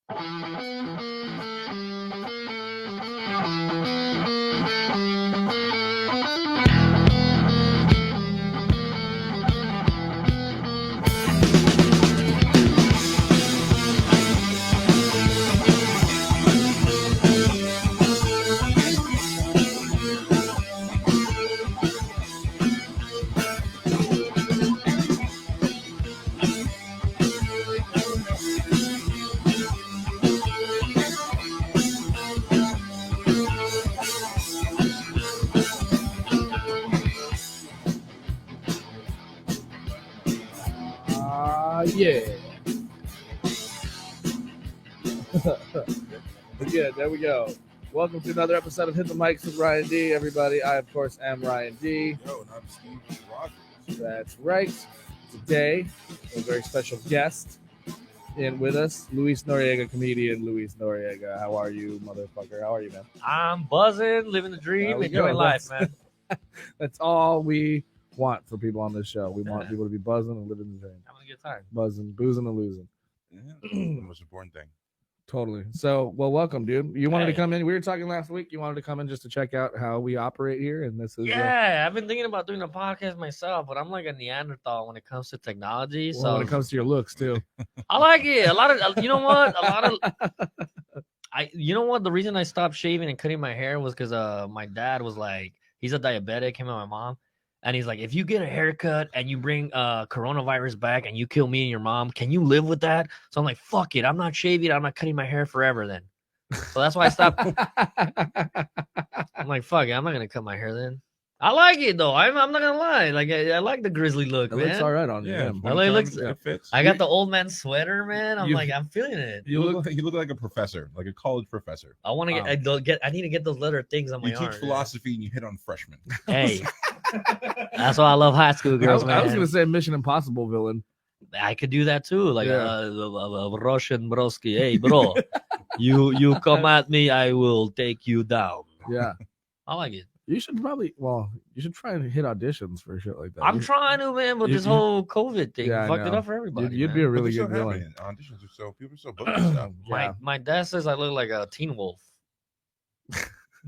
Yeah. Good. There we go. Welcome to another episode of Hit the Mics with Ryan D. Everybody, I of course am Ryan D. Yo, and I'm Steve Rogers. That's right. Today, a very special guest in with us, Luis Noriega, comedian Luis Noriega. How are you, motherfucker? How are you, man? I'm buzzing, living the dream, enjoying life, man. That's all we want for people on this show. We want people to be buzzing and living the dream. Having a good time. Buzzing, boozing, and losing. Yeah, that's the most important thing. Totally. So, well, welcome, dude. You wanted to come in. We were talking last week. You wanted to come in just to check out how we operate here, and this is I've been thinking about doing a podcast myself, but I'm like a Neanderthal when it comes to technology. well, so when it comes to your looks too. I like it. A lot of, you know what? You know what? The reason I stopped shaving and cutting my hair was because my dad was like, he's a diabetic, him and my mom. And he's like, if you get a haircut and you bring coronavirus back and you kill me and your mom, can you live with that? So I'm like, fuck it. I'm not shaving. I'm not cutting my hair forever then. So that's why I stopped. I'm like, fuck it. I'm not going to cut my hair then. I like it, though. I'm not going to lie. Like, I like the grizzly look, man. It looks all right on you. Yeah, It fits. I got the old man sweater, man. I'm feeling it. You look like a professor, like a college professor. I want to I need to get those leather things on my arm. You teach philosophy and you hit on freshmen. Hey. That's why I love high school girls, man. I was gonna say Mission Impossible villain. I could do that too, like Russian broski. Hey, bro, you come at me, I will take you down. Yeah, I like it. You should try and hit auditions for shit like that. I'm trying to, man, but this whole COVID thing fucked it up for everybody. You'd be a really good villain. Auditions are so people are so booked and stuff. My dad says I look like a Teen Wolf.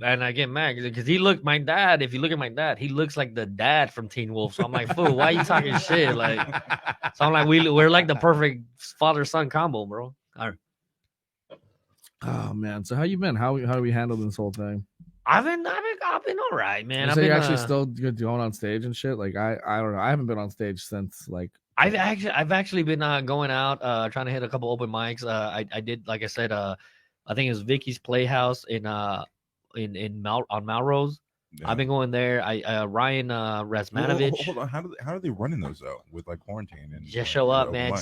And I get mad because my dad, if you look at my dad, he looks like the dad from Teen Wolf. So I'm like, fool, why are you talking shit? Like, so I'm like, we're like the perfect father-son combo, bro. All right. Oh man, so how you been? How do we handle this whole thing? I've been all right, man. You're actually still going on stage and shit. Like I don't know. I haven't been on stage since like. I've actually been going out, trying to hit a couple open mics. I did, like I said, I think it was Vicky's Playhouse on Melrose. Yeah. I've been going there. Ryan Razmanovich. Hold on. How are they running those though with like quarantine and just show up, man?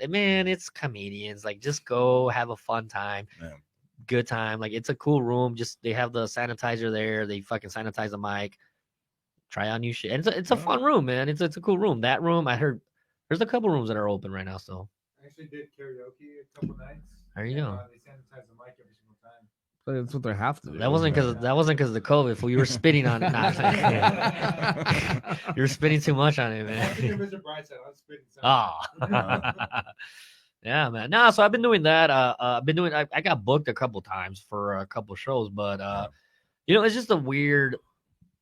Man, it's comedians. Like just go have a fun time. Yeah. Good time. Like it's a cool room. Just they have the sanitizer there. They fucking sanitize the mic. Try out new shit. And it's a fun room, man. It's a cool room. That room, I heard there's a couple rooms that are open right now. So I actually did karaoke a couple nights. There you go. They sanitize the mic every single time. That's what they have to do. That wasn't because of the COVID. Fool. You were spitting on it. You were spitting too much on it, man. Mr. Brightside, I'm spitting something. Yeah, man. No, so I've been doing that. I got booked a couple times for a couple shows, but it's just a weird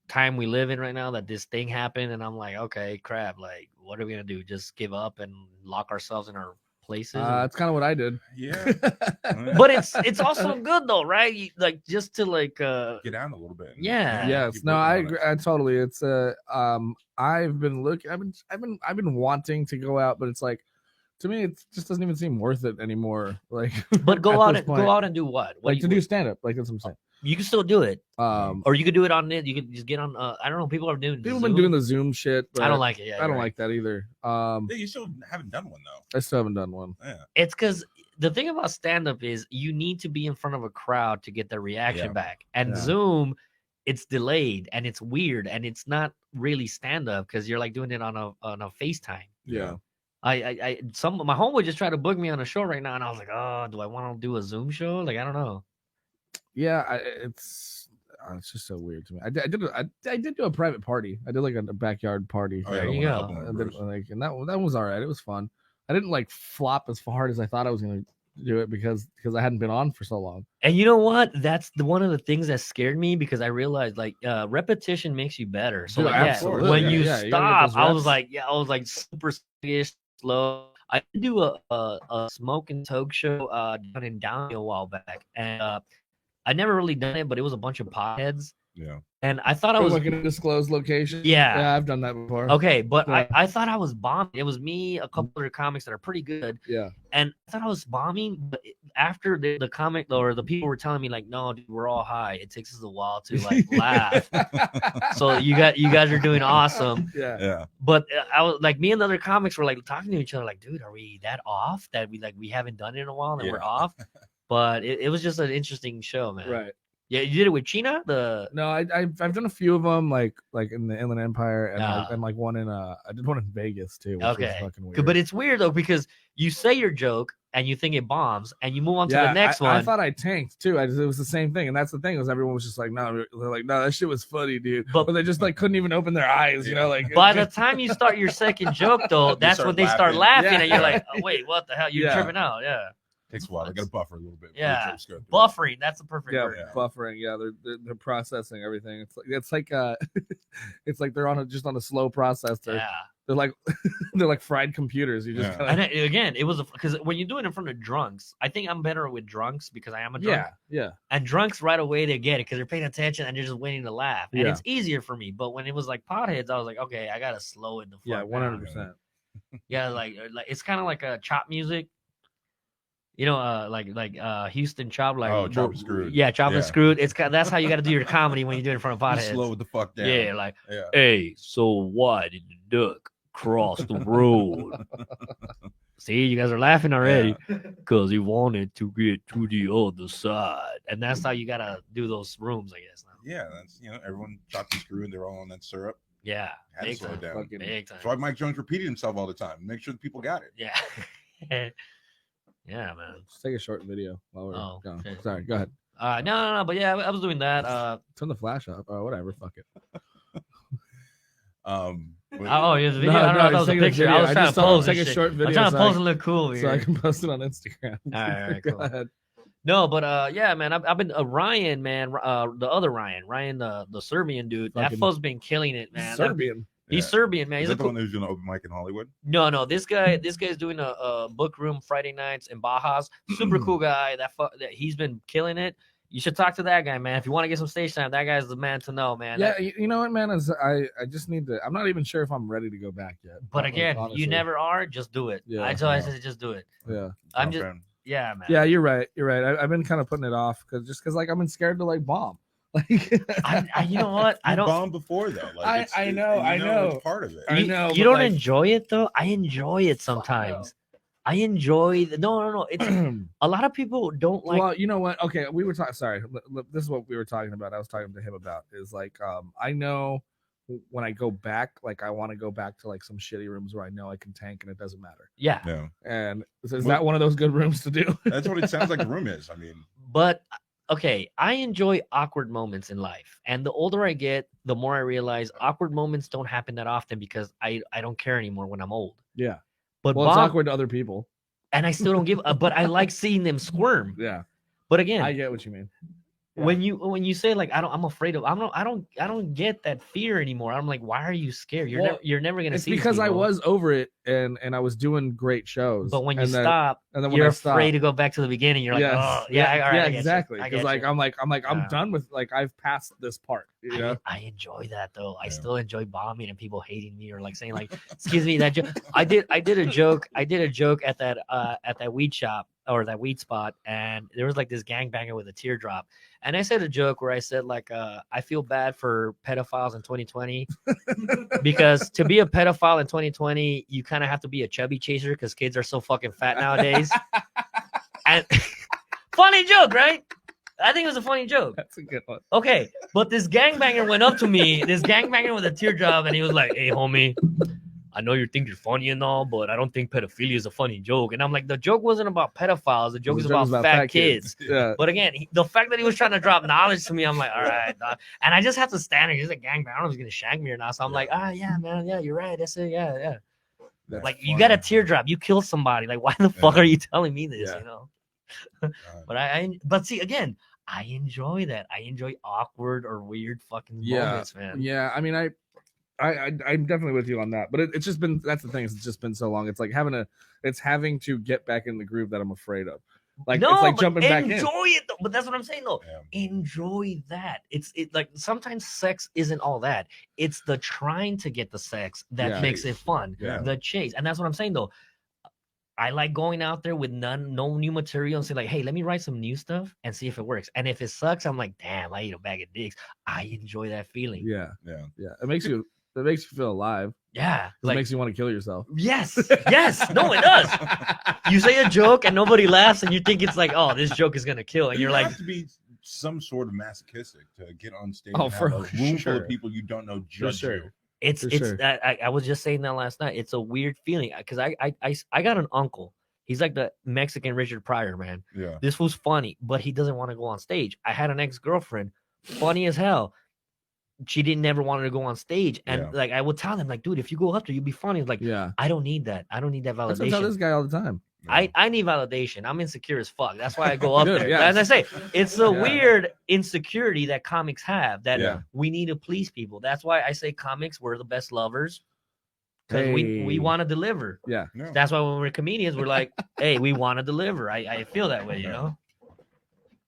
time we live in right now that this thing happened, and I'm like, okay, crap. Like, what are we gonna do? Just give up and lock ourselves in our places? That's kind of what I did. Yeah. But it's also good though, right? Like just to like get out a little bit. Yeah. Yes. No, I agree. I totally. It's I've been looking. I've been wanting to go out, but it's like to me, it just doesn't even seem worth it anymore. Like, but go out and do what? Like to do stand up. Like that's what I'm saying. You can still do it. Or you could do it on it. You can just get on. I don't know. People have been doing the Zoom shit. But I don't like it. Yeah, I don't like that either. You still haven't done one though. I still haven't done one. Yeah. It's because the thing about stand up is you need to be in front of a crowd to get the reaction back. And Zoom, it's delayed and it's weird and it's not really stand up because you're like doing it on a FaceTime. Yeah. My homeboy just tried to book me on a show right now, and I was like, oh, do I want to do a Zoom show? Like, I don't know. Yeah, it's just so weird to me. I did do a private party. I did like a backyard party. Oh, there you go. And that was all right. It was fun. I didn't like flop as hard as I thought I was gonna do it because I hadn't been on for so long. And you know what? That's one of the things that scared me because I realized like repetition makes you better. So Dude, like, yeah, absolutely. when Yeah, you yeah, you gotta get stop, those I was reps. like, super sluggish, slow. I did do a smoke and toke show down in Downey a while back, and I never really done it, but it was a bunch of potheads, Yeah. and I thought I From was like an undisclosed location. Yeah. Yeah, I've done that before. okay, but Yeah. I thought I was bombing. It was me, a couple other comics that are pretty good, Yeah. and I thought I was bombing. But after the comic or the people were telling me like, no, dude, we're all high. It takes us a while to like laugh. So you guys are doing awesome. Yeah. Yeah. But I was like, me and the other comics were like talking to each other, like, dude, are we that off that we haven't done it in a while and we're off? But it was just an interesting show, man. Right. Yeah, you did it with China. No, I've done a few of them like in the Inland Empire and Ah. and like one in I did one in Vegas too. Which was Okay. fucking weird. But it's weird though because you say your joke and you think it bombs and you move on to the next one. I thought I tanked too. It was the same thing, and that's the thing was everyone was just like, no, they're like, no, that shit was funny, dude. But- But they just like couldn't even open their eyes, you know, like By the time you start your second joke though, that's start when they start laughing Yeah. and you're like, oh, wait, what the hell? You're Yeah. tripping out. Yeah. Takes a while. They got to buffer a little bit. before Yeah. the jokes go through. Buffering. That's the perfect yeah, word. Yeah. buffering. Yeah, they're processing everything. It's like it's like they're just on a slow processor. Yeah. They're like they're like fried computers. You just Yeah. kinda, Again, it was because when you do it in front of drunks, I think I'm better with drunks because I am a drunk. yeah. And drunks right away they get it because they're paying attention and they're just waiting to laugh. And Yeah. it's easier for me. But when it was like potheads, I was like, okay, I gotta slow it the fuck Yeah, down. 100%. Yeah, like it's kind of like a chop music. You know, like Houston chop, like Oh, Chop and Screwed. Yeah, chop and Yeah. screwed. That's how you got to do your comedy when you do it in front of You potheads. slow the fuck down. Yeah, like Yeah. hey, so why did the duck cross the road? See, you guys are laughing already because he wanted to get to the other side, and that's how you gotta do those rooms, I guess. Now. Yeah, that's everyone chopped and screwed. They're all on that syrup. Yeah, Had to big slow it time. down. Fucking- Big time. That's why Mike Jones repeated himself all the time. Make sure the people got it. Yeah, yeah, man. Just take a short video while we're Oh, going. okay. Sorry, go ahead. No, but yeah, I was doing that. Turn the flash up or whatever. Fuck it. But- Oh, yeah, the video. I don't know if that was a taking a picture. I video. was trying just to thought I'd pose. take and a shit. short I'm video trying to so, pose and look cool so I here. can post it on Instagram. Alright, Go cool. ahead. No, but yeah, man, I've been Ryan, man. The other Ryan, the Serbian dude. That Fucking- fool's been killing it, man. Serbian. He's Yeah. Serbian, man. Is He's a that the cool. one who's doing an open mic in Hollywood? No, this guy's doing a book room Friday nights in Bajas. Super cool guy. That he's been killing it. You should talk to that guy, man. If you want to get some stage time, that guy's the man to know, man. Yeah, you know what, man? Is I just need to. I'm not even sure if I'm ready to go back yet. But Like, again, honestly. you never are. Just do it. Yeah, I said, just do it. Yeah. I'm Oh, just, man. yeah, man. Yeah, you're right. You're right. I've been kind of putting it off because like I've been scared to like bomb. Like You know what? I You don't. bombed before though. Like, I know. It's part of it. I know, You but, don't like- enjoy it though. I enjoy it sometimes. I enjoy. No. It's a lot of people don't like. well, you know what? Okay, we were talking. Sorry, this is what we were talking about. I was talking to him about is like, I know when I go back, like I want to go back to like some shitty rooms where I know I can tank and it doesn't matter. Yeah, No, And is Well- that one of those good rooms to do? that's what it sounds like the room is. I mean, but okay, I enjoy awkward moments in life, and the older I get, the more I realize awkward moments don't happen that often because I don't care anymore when I'm old. Yeah. But Well, it's Bob, awkward to other people. and I still don't give. But I like seeing them squirm. Yeah, But again, I get what you mean. when you say like I'm afraid of I don't get that fear anymore. I'm like, why are you scared? You're never gonna It's see these because I people. was over it and I was doing great shows. But when you and then, stop, and then when you're I stopped, afraid to go back to the beginning. You're like, yes, oh yeah, all right, I get you. exactly. I Because get like you. I'm Yeah. done with like I've passed this part. You know? I enjoy that though. I Yeah. still enjoy bombing and people hating me or like saying like, "Excuse me, that joke." I did a joke. I did a joke at that weed shop or that weed spot, and there was like this gangbanger with a teardrop, and I said a joke where I said like, "I feel bad for pedophiles in 2020 because to be a pedophile in 2020, you kind of have to be a chubby chaser because kids are so fucking fat nowadays." And funny joke, right? I think it was a funny joke. That's a good one. Okay, but this gangbanger went up to me, this gangbanger with a teardrop, and he was like, "Hey, homie, I know you think you're funny and all, but I don't think pedophilia is a funny joke." And I'm like, the joke wasn't about pedophiles. The joke is about fat kids. Yeah. But again, the fact that he was trying to drop knowledge to me, I'm like, all right. Dog. And I just have to stand there. He's a gangbanger. I don't know if he's going to shank me or not. So I'm like, yeah, man. Yeah, you're right. That's it. Yeah. that's Like, you funny. got a teardrop. You killed somebody. Like, why the fuck Yeah. are you telling me this, Yeah. you know? But but see again, I enjoy that. I enjoy awkward or weird fucking moments, man. Yeah, I mean, I'm definitely with you on that. But it's just been, that's the thing. It's just been so long. It's like having to get back in the groove that I'm afraid of. Like No, it's like but jumping back in. enjoy it though. But that's what I'm saying though. Yeah. Enjoy that. It's like sometimes sex isn't all that. It's the trying to get the sex that Yeah. makes it fun. Yeah. The chase. And that's what I'm saying though. I like going out there with no new material and say like, hey, let me write some new stuff and see if it works. And if it sucks, I'm like, damn, I ate a bag of dicks. I enjoy that feeling. Yeah, Yeah. yeah. It makes you feel alive. Yeah. It makes you want to kill yourself. Yes. Yes. No, it does. You say a joke and nobody laughs and you think it's like, oh, this joke is gonna kill. And you're like, have to be some sort of masochistic to get on stage. Oh, and have for a room full sure. of people you don't know judge sure. you. it's For it's sure. I was just saying that last night. It's a weird feeling because I got an uncle. He's like the Mexican Richard Pryor, man. Yeah. This was funny, but he doesn't want to go on stage. I had an ex-girlfriend, funny as hell. She didn't never wanted to go on stage. And Yeah. like I would tell them, like, dude, if you go up there, you'll be funny. It's like, Yeah, I don't need that. I don't need that that's what I tell validation. this guy all the time. I need validation. I'm insecure as fuck. That's why I go up Dude, there. yes. As I say, it's a Yeah. weird insecurity that comics have that Yeah. we need to please people. That's why I say comics, we're the best lovers because we Hey. want to deliver. Yeah, No. That's why when we're comedians, we're like, hey, we want to deliver. I feel that way, you know?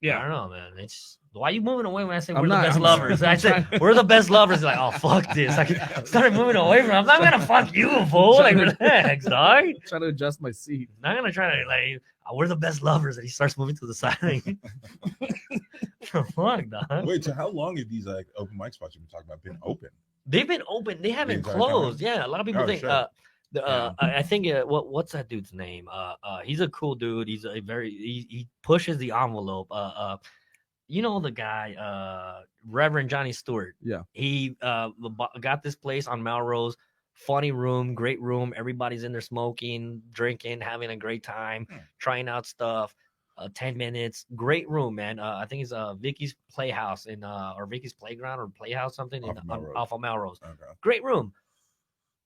I don't know, man. It's why are you moving away when I say I'm we're not- the best I'm lovers? I said we're the best lovers. Like, oh fuck this. I started moving away from. I'm not gonna fuck you, fool. Like, relax, dog. trying to adjust my seat. I'm not gonna try to like. We're the best lovers, and he starts moving to the side. Fuck, dog. Wait, so how long have these like open mic spots you've been talking about been open? They've been open. They haven't entire closed. time? Yeah, a lot of people Oh, think. shit. I think what's that dude's name? He's a cool dude. He's a very he pushes the envelope. You know the guy, Reverend Johnny Stewart. Yeah. He got this place on Melrose. Funny room, great room. Everybody's in there smoking, drinking, having a great time, trying out stuff. 10 minutes, great room, man. I think it's Vicky's Playhouse in or Vicky's Playground or Playhouse something off of Melrose. Okay. Great room.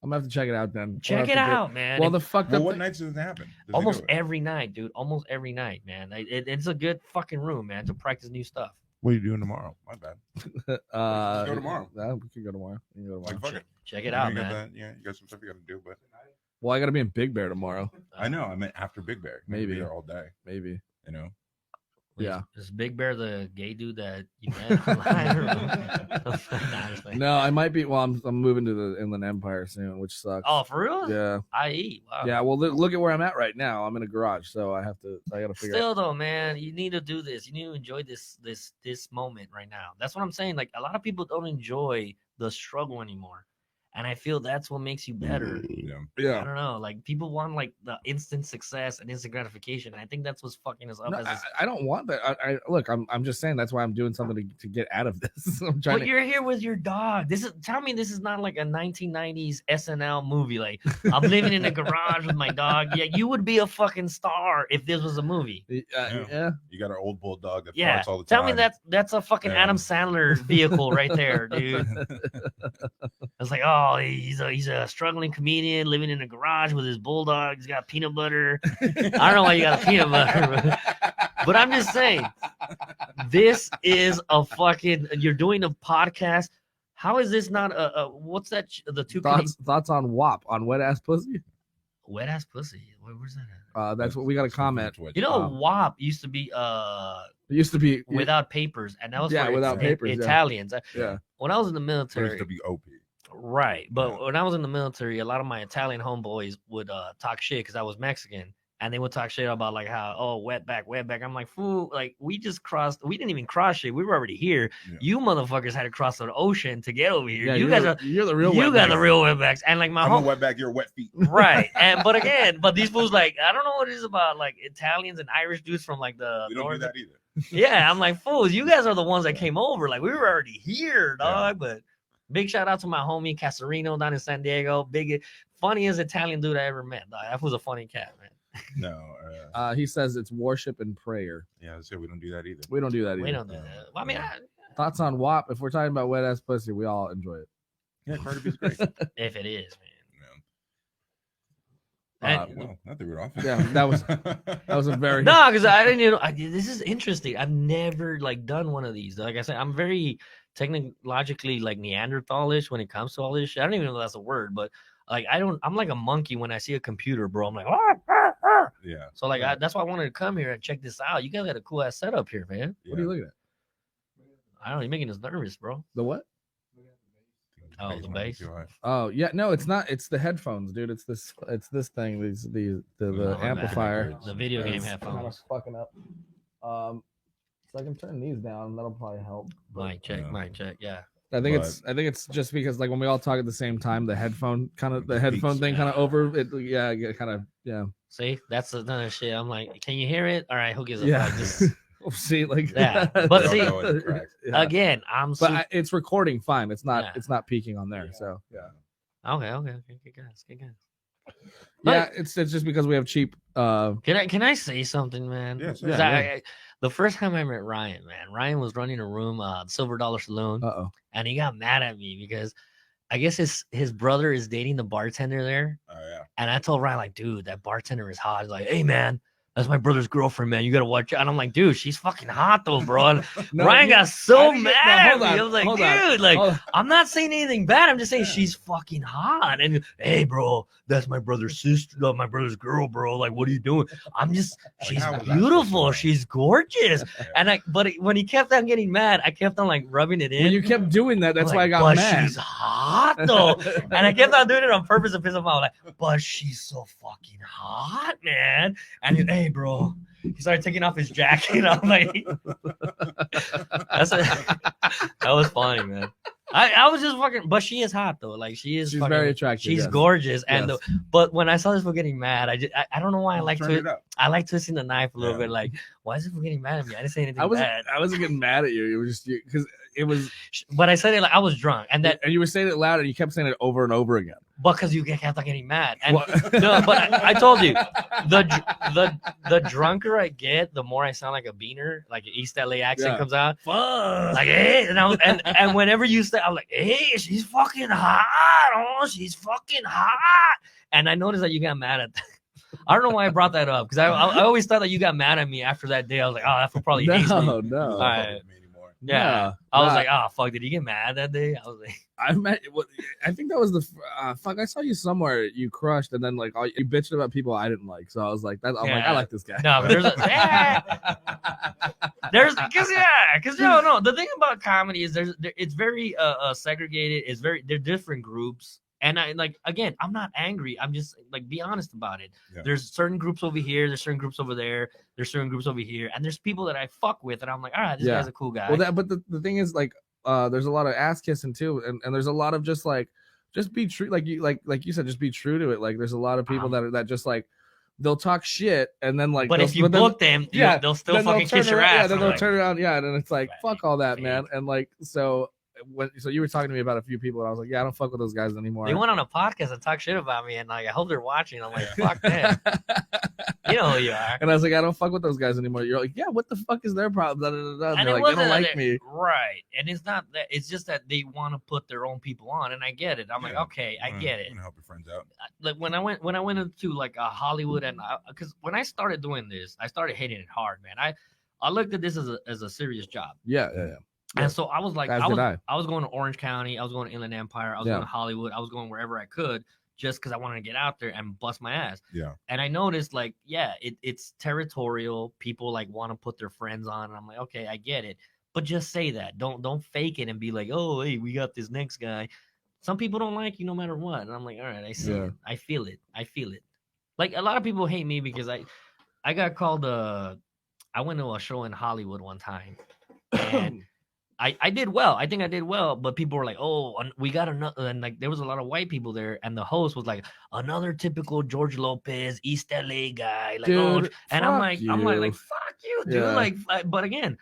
I'm gonna have to check it out then. Check it out, man. Well, the fucked Well, up. what thing- nights does it happen? Does they Almost do it? every night, dude. Almost every night, man. It's a good fucking room, man, to practice new stuff. What are you doing tomorrow? My bad. Go tomorrow. Yeah, we can go tomorrow. We can go tomorrow. Like, fuck it. Check it You out, got man. that- yeah, you got some stuff you got to do, but Well, I gotta be in Big Bear tomorrow. I know. I meant after Big Bear. Maybe. Be there all day. Maybe. You know. Yeah. Is Big Bear the gay dude that you met online? Nah, I'm just like- No, I might be. Well, I'm moving to the Inland Empire soon, which sucks. Oh, for real? Yeah. IE. Wow. Yeah. Well, look at where I'm at right now. I'm in a garage, so I gotta figure out. Still though, man, you need to do this. You need to enjoy this moment right now. That's what I'm saying. Like a lot of people don't enjoy the struggle anymore. And I feel that's what makes you better. Yeah. I Yeah. don't know. Like people want like the instant success and instant gratification. And I think that's what's fucking us up. No, as a, I don't want that. I look. I'm just saying that's why I'm doing something to get out of this. I'm trying but to. you're here with your dog. Tell me this is not like a 1990s SNL movie. Like I'm living in a garage with my dog. Yeah, you would be a fucking star if this was a movie. Yeah. You got our old bulldog that Yeah, farts all the time. tell me that's a fucking Yeah. Adam Sandler vehicle right there, dude. It's like, oh, he's a struggling comedian living in a garage with his bulldog. He's got peanut butter. I don't know why you got a peanut butter, but I'm just saying, this is a fucking. You're doing a podcast. How is this not a what's that? The two Thoughts on WAP on wet ass pussy? wet ass pussy. Where's that at? That's what we got a comment. You know, Um, WAP used to be It used to be without papers, and that was Yeah, for without papers, yeah. Italians. Yeah. When I was in the First military, WOP. right? But Yeah. when I was in the military, a lot of my Italian homeboys would talk shit because I was Mexican, and they would talk shit about like how wetback. I'm like, fool, like we just crossed. We didn't even cross shit. We were already here. Yeah. You motherfuckers had to cross the ocean to get over here. Yeah, you guys are. you're the real. You got the wetback. real wetbacks, and like my I'm home, a wetback. You're wet feet. right? And but these fools like I don't know what it is about like Italians and Irish dudes from like the We don't do north. that either. Yeah, I'm like, fools, you guys are the ones that came over. Like, we were already here, dog. But big shout out to my homie Casarino down in San Diego. Funniest Italian dude I ever met, dog. That was a funny cat, man. No. He says it's worship and prayer. Yeah, so we don't do that either. We don't do that either. We don't do that. Well, I mean, Thoughts on WAP? If we're talking about wet ass pussy, we all enjoy it. Yeah, Cardi B's great. if it is, man. Not the Rudolph. Yeah, that was a very No, because I didn't. This is interesting. I've never like done one of these. Like I said, I'm very technologically like Neanderthalish when it comes to all this shit. I don't even know if that's a word, but like I'm like a monkey when I see a computer, bro. I'm like, yeah. So like that's why I wanted to come here and check this out. You guys got a cool ass setup here, man. What are you looking at? I don't know. You're making us nervous, bro. The what? Oh, the bass. Oh yeah, no, it's not. It's the headphones, dude. It's this thing. The amplifier. The video game It's kind of headphones. fucking up. So I can turn these down. That'll probably help. Mic check. Yeah. I think it's just because like when we all talk at the same time, the headphone thing kind of over it. Yeah, yeah. See, that's another shit. I'm like, can you hear it? All right, who gives a Yeah. fuck? Just See, like yeah. But see, yeah. again, but it's recording fine. It's not Yeah. it's not peaking on there. So yeah. Okay. Good guys. Yeah, it's just because we have cheap. Can I say something, man? Yes, 'Cause the first time I met Ryan, man, Ryan was running a room, Silver Dollar Saloon, and he got mad at me because I guess his brother is dating the bartender there. Oh yeah. And I told Ryan, like, dude, that bartender is hot. He's like, hey man, that's my brother's girlfriend, man. You gotta watch it. And I'm like, dude, she's fucking hot though, bro. And Ryan got so mad at me. I was like, dude, like, I'm not saying anything bad. I'm just saying she's fucking hot. And hey, bro, that's my brother's sister, my brother's girl, bro. Like, what are you doing? She's beautiful. She's gorgeous. And but when he kept on getting mad, I kept on like rubbing it in. When you kept doing that, that's why I got mad. She's hot though. And I kept on doing it on purpose to piss him off. Like, but she's so fucking hot, man. And hey, bro, he started taking off his jacket. I'm like, that was funny, man. I was just fucking, but she is hot though. Like she's fucking, very attractive. She's gorgeous. And but when I saw this for getting mad, I don't know why I like twisting the knife a little bit. Like, why is it for getting mad at me? I didn't say anything bad. I wasn't getting mad at you. It was just because it was. But I said it like I was drunk, and you were saying it loud, and you kept saying it over and over again. Because you kept on getting mad. And no, but I told you, the drunker I get, the more I sound like a beaner, like an East LA accent comes out. Fuck. Like, hey, and whenever you say, I'm like, hey, she's fucking hot. Oh, she's fucking hot. And I noticed that you got mad at that. I don't know why I brought that up because I always thought that you got mad at me after that day. I was like, oh, that fool probably hates me. No. All right. Yeah, I was like, oh fuck, did he get mad that day? I was like, I think that was the fuck. I saw you somewhere. You crushed, and then like you bitched about people I didn't like. So I was like, I'm like, I like this guy. No, but because the thing about comedy is it's very segregated. They're different groups. And I like, again, I'm not angry. I'm just like, be honest about it. Yeah. There's certain groups over here. There's certain groups over there. There's certain groups over here. And there's people that I fuck with. And I'm like, all right, this guy's a cool guy. Well, but the thing is like, there's a lot of ass kissing too. And there's a lot of just be true. Like you said, just be true to it. Like there's a lot of people that just like, they'll talk shit. And then like, but if you book them, they'll still fucking kiss your ass. Yeah, then they'll turn around. Yeah. And it's like, fuck all that, man. And like, so you were talking to me about a few people, and I was like, yeah, I don't fuck with those guys anymore. They went on a podcast and talk shit about me, and like, I hope they're watching. I'm like, fuck them. You know who you are. And I was like, I don't fuck with those guys anymore. You're like, yeah, what the fuck is their problem? And they're like, they don't like me. Right. And it's not that. It's just that they want to put their own people on, and I get it. I'm like, okay, I get it. Help your friends out. Like when I went into like a Hollywood, and because when I started doing this, I started hating it hard, man. I looked at this as a serious job. Yeah. And so I was like, I was going to Orange County, I was going to Inland Empire, I was going to Hollywood, I was going wherever I could just because I wanted to get out there and bust my ass. Yeah. And I noticed like, it's territorial. People like want to put their friends on. And I'm like, okay, I get it. But just say that. Don't fake it and be like, oh, hey, we got this next guy. Some people don't like you no matter what. And I'm like, all right, I see it. I feel it. Like a lot of people hate me because I got called I went to a show in Hollywood one time. And I did well. I think I did well, but people were like, "Oh, we got another." And like, there was a lot of white people there, and the host was like, "Another typical George Lopez, East LA guy." Like, dude, and I'm like, "Fuck you, dude!" Like, but again,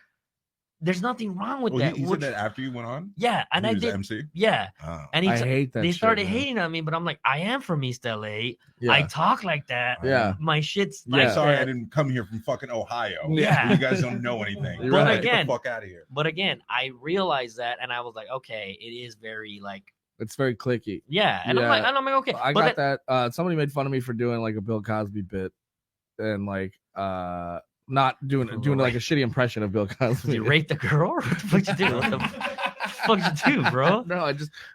there's nothing wrong with that. You said that after you went on? Yeah, and I did. MC? Yeah, and I hate that. They started hating on me, but I'm like, I am from East LA. Yeah. I talk like that. Yeah, my shit's like sorry, that. I didn't come here from fucking Ohio. Yeah, you guys don't know anything. But again, get the fuck out of here. But again, I realized that, and I was like, okay, it is very like It's very clicky. Yeah, and Yeah. I'm like, okay. I but got that. Somebody made fun of me for doing like a Bill Cosby bit, and like not doing like a shitty impression of Bill Cosby. You raped the girl? Or what the fuck you do? What the fuck you do, bro? No, I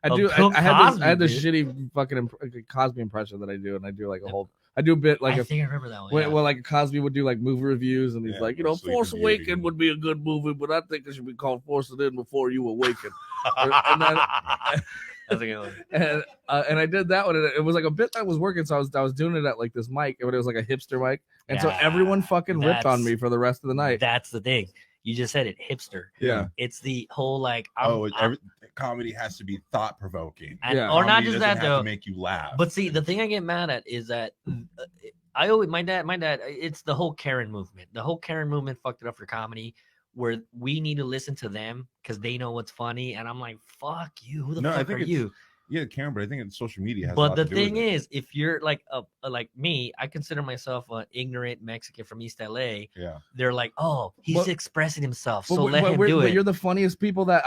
Bill had this Cosby, shitty fucking Cosby impression that I do, and I do like a whole. I do a bit like I think I remember that one. when like Cosby would do like movie reviews, and he's like, Force Awakens would be a good movie, but I think it should be called Force It In Before You Awaken. And then, that's a good one. And I did that one, and it was like a bit that was working, so I was doing it at like this mic, but it was like a hipster mic, and so everyone fucking ripped on me for the rest of the night. That's the thing. You just said it, hipster. Yeah, it's the whole like. Comedy has to be thought provoking, or not just that though. To make you laugh. But see, the thing I get mad at is that I always my dad. It's the whole Karen movement. The whole Karen movement fucked it up for comedy, where we need to listen to them because they know what's funny, and I'm like, fuck you. Who the fuck are you? Yeah, Karen, but I think it's social media. But the thing is, if you're like me, I consider myself an ignorant Mexican from East LA. Yeah, they're like, oh, he's expressing himself, so let him do it. But you're the funniest people that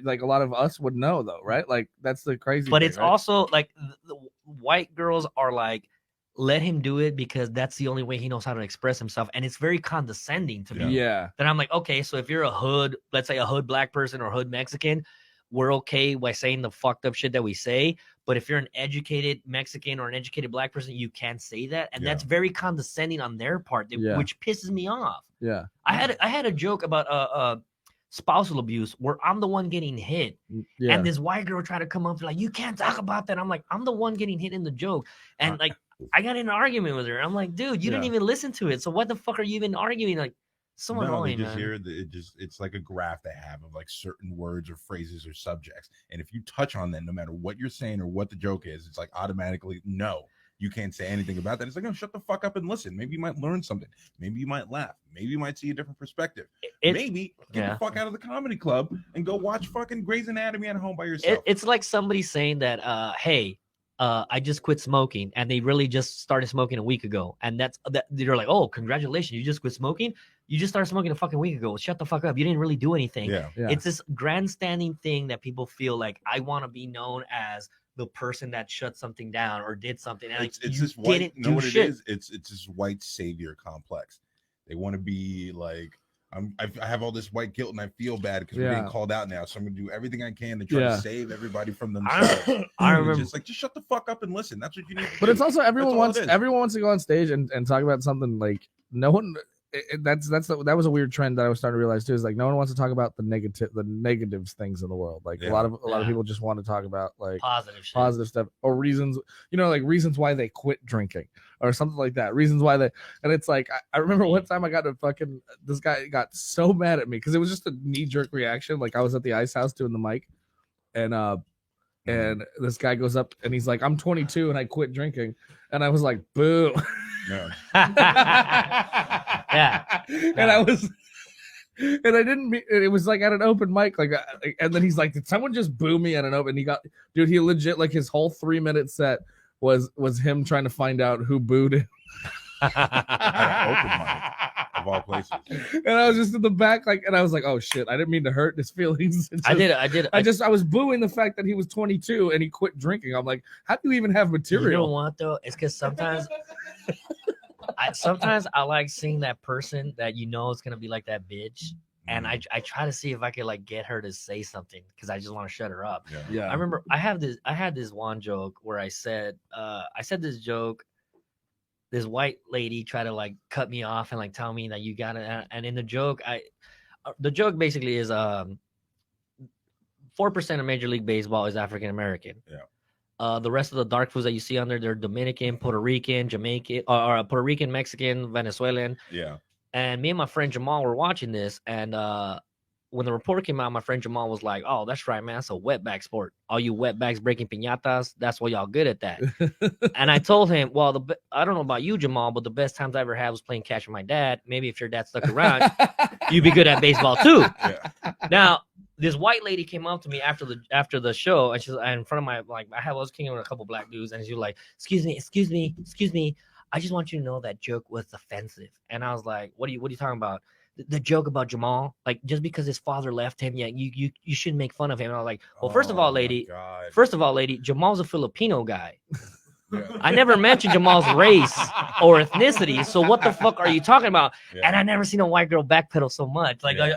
like a lot of us would know, though, right? Like that's the crazy. But thing, it's right? also like the white girls are like, let him do it because that's the only way he knows how to express himself, and it's very condescending to me. Yeah. Then I'm like, okay, so if you're a hood, let's say a hood black person or hood Mexican, we're okay by saying the fucked up shit that we say. But if you're an educated Mexican or an educated black person, you can't say that. And that's very condescending on their part, which pisses me off. Yeah. I had a joke about spousal abuse where I'm the one getting hit. Yeah. And this white girl tried to come up and like, you can't talk about that. I'm like, I'm the one getting hit in the joke. And like, I got in an argument with her. I'm like, dude, you didn't even listen to it. So what the fuck are you even arguing? Like, so annoying, they just man. hear it's like a graph they have of like certain words or phrases or subjects, and if you touch on them, no matter what you're saying or what the joke is, it's like automatically no, you can't say anything about that. It's like, no, shut the fuck up and listen. Maybe you might learn something. Maybe you might laugh. Maybe you might see a different perspective. Maybe get the fuck out of the comedy club and go watch fucking Grey's Anatomy at home by yourself. It's like somebody saying that, hey, I just quit smoking, and they really just started smoking a week ago, and that they're like, oh, congratulations, you just quit smoking. You just started smoking a fucking week ago. Shut the fuck up. You didn't really do anything. Yeah. It's this grandstanding thing that people feel like, I want to be known as the person that shut something down or did something. And it's this white, you know what it is? It's this white savior complex. They want to be like, I have all this white guilt and I feel bad because we're getting called out now. So I'm gonna do everything I can to try to save everybody from themselves. I remember just shut the fuck up and listen. That's what you need. But it's also everyone wants to go on stage and talk about something like no one. That was a weird trend that I was starting to realize too. Is like no one wants to talk about the negative things in the world. Like a lot of people just want to talk about like positive stuff or reasons, like reasons why they quit drinking or something like that. Reasons why and it's like I remember one time I got this guy got so mad at me because it was just a knee jerk reaction. Like I was at the Ice House doing the mic, and this guy goes up and he's like, I'm 22 and I quit drinking, and I was like, boo. No. And I was, and I didn't mean it was like at an open mic, and then he's like, did someone just boo me at an open? He legit, like his whole 3-minute set was him trying to find out who booed him. At an open mic of all places. And I was just in the back, and I was like, oh shit, I didn't mean to hurt his feelings. I did. I was booing the fact that he was 22 and he quit drinking. I'm like, how do you even have material? You know what though? It's because sometimes I like seeing that person that is gonna be like that bitch, and I try to see if I could like get her to say something because I just want to shut her up. Yeah. I remember I had this one joke where I said this joke. This white lady tried to like cut me off and like tell me that you got it, and in the joke basically is 4% of Major League Baseball is African American. Yeah. The rest of the dark foods that you see on there, they're Dominican, Puerto Rican, Jamaican, or Puerto Rican, Mexican, Venezuelan. Yeah. And me and my friend Jamal were watching this, and when the report came out, my friend Jamal was like, "Oh, that's right, man. That's a wetback sport. All you wetbacks breaking piñatas, that's why y'all good at that." And I told him, "Well, I don't know about you, Jamal, but the best times I ever had was playing catch with my dad. Maybe if your dad stuck around, you'd be good at baseball too." Yeah. Now, this white lady came up to me after the show, and she's in front of my I was kicking with a couple black dudes, and she was like, "Excuse me. I just want you to know that joke was offensive." And I was like, "What are you talking about?" the joke about Jamal, like just because his father left him, yeah, you shouldn't make fun of him. And I was like, well, first of all, lady, Jamal's a Filipino guy. Yeah. I never mentioned Jamal's race or ethnicity. So what the fuck are you talking about? Yeah. And I never seen a white girl backpedal so much. Like, Yeah.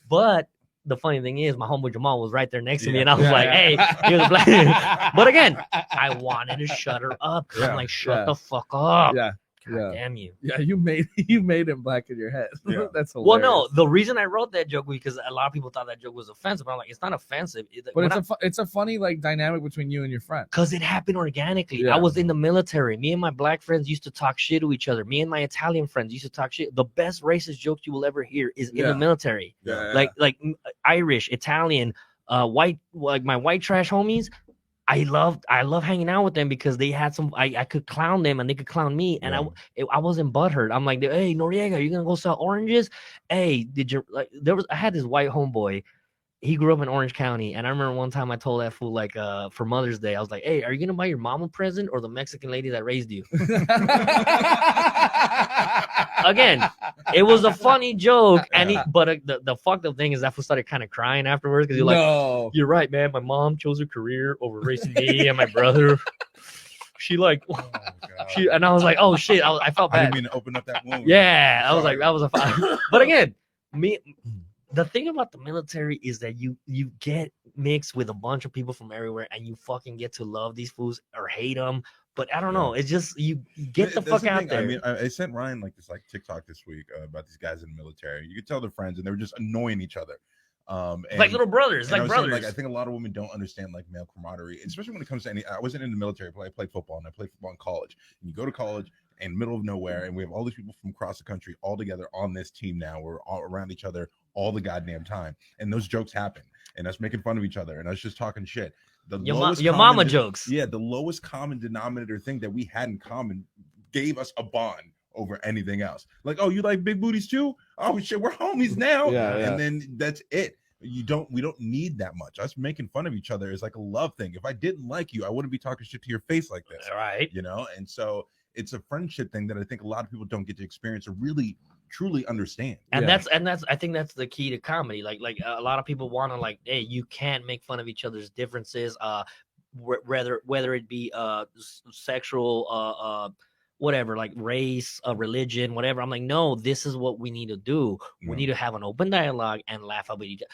but the funny thing is, my homeboy Jamal was right there next to me, Yeah. and I was Yeah, like, yeah. "Hey, you're the black." But again, I wanted to shut her up. 'Cause I'm Yeah. like, "Shut Yeah. the fuck up!" Yeah. God Yeah. damn you. Yeah, you made him black in your head. Yeah. That's Well, hilarious. no, the reason I wrote that joke was because a lot of people thought that joke was offensive. But I'm like, it's not offensive. But it's a funny like dynamic between you and your friend. Because it happened organically. Yeah. I was in the military. Me and my black friends used to talk shit to each other. Me and my Italian friends used to talk shit. The best racist jokes you will ever hear is in Yeah. the military. Yeah. Like Irish, Italian, white, like my white trash homies. I love hanging out with them because they had some. I could clown them and they could clown me, and I wasn't butthurt. I'm like, hey Noriega, you gonna go sell oranges? Hey, did you like? I had this white homeboy. He grew up in Orange County, and I remember one time I told that fool like for Mother's Day, I was like, hey, are you gonna buy your mom a present or the Mexican lady that raised you? Again, it was a funny joke, and but the fucked up thing is that fool started kind of crying afterwards because you're like, no. you're right, man. My mom chose her career over raising me and my brother. She like, Oh, God. and I was like, oh shit, I felt I bad. didn't mean to open up that wound. Yeah, I was Sorry. like, that was a fun. But again, the thing about the military is that you get mixed with a bunch of people from everywhere, and you fucking get to love these fools or hate them. But I don't know. It's just you get the That's fuck out thing. there. I mean, I sent Ryan like this TikTok this week about these guys in the military. You could tell they're friends, and they were just annoying each other. And, like little brothers, and I like was saying, brothers. I think a lot of women don't understand like male camaraderie, especially when it comes to any. I wasn't in the military, but I played football, and I played football in college. And you go to college in middle of nowhere, and we have all these people from across the country all together on this team now. We're all around each other all the goddamn time, and those jokes happen, and us making fun of each other, and us just talking shit. Your mama jokes. Yeah, the lowest common denominator thing that we had in common gave us a bond over anything else. Like, oh, you like big booties too? Oh shit, we're homies now. Yeah. And then that's it. We don't need that much. Us making fun of each other is like a love thing. If I didn't like you, I wouldn't be talking shit to your face like this. Right. You know, and so it's a friendship thing that I think a lot of people don't get to experience or really truly understand. And Yeah. that's I think that's the key to comedy. Like a lot of people want to like, hey, you can't make fun of each other's differences. Whether it be sexual whatever, like race, religion, whatever. I'm like, no, this is what we need to do. We need to have an open dialogue and laugh about each other.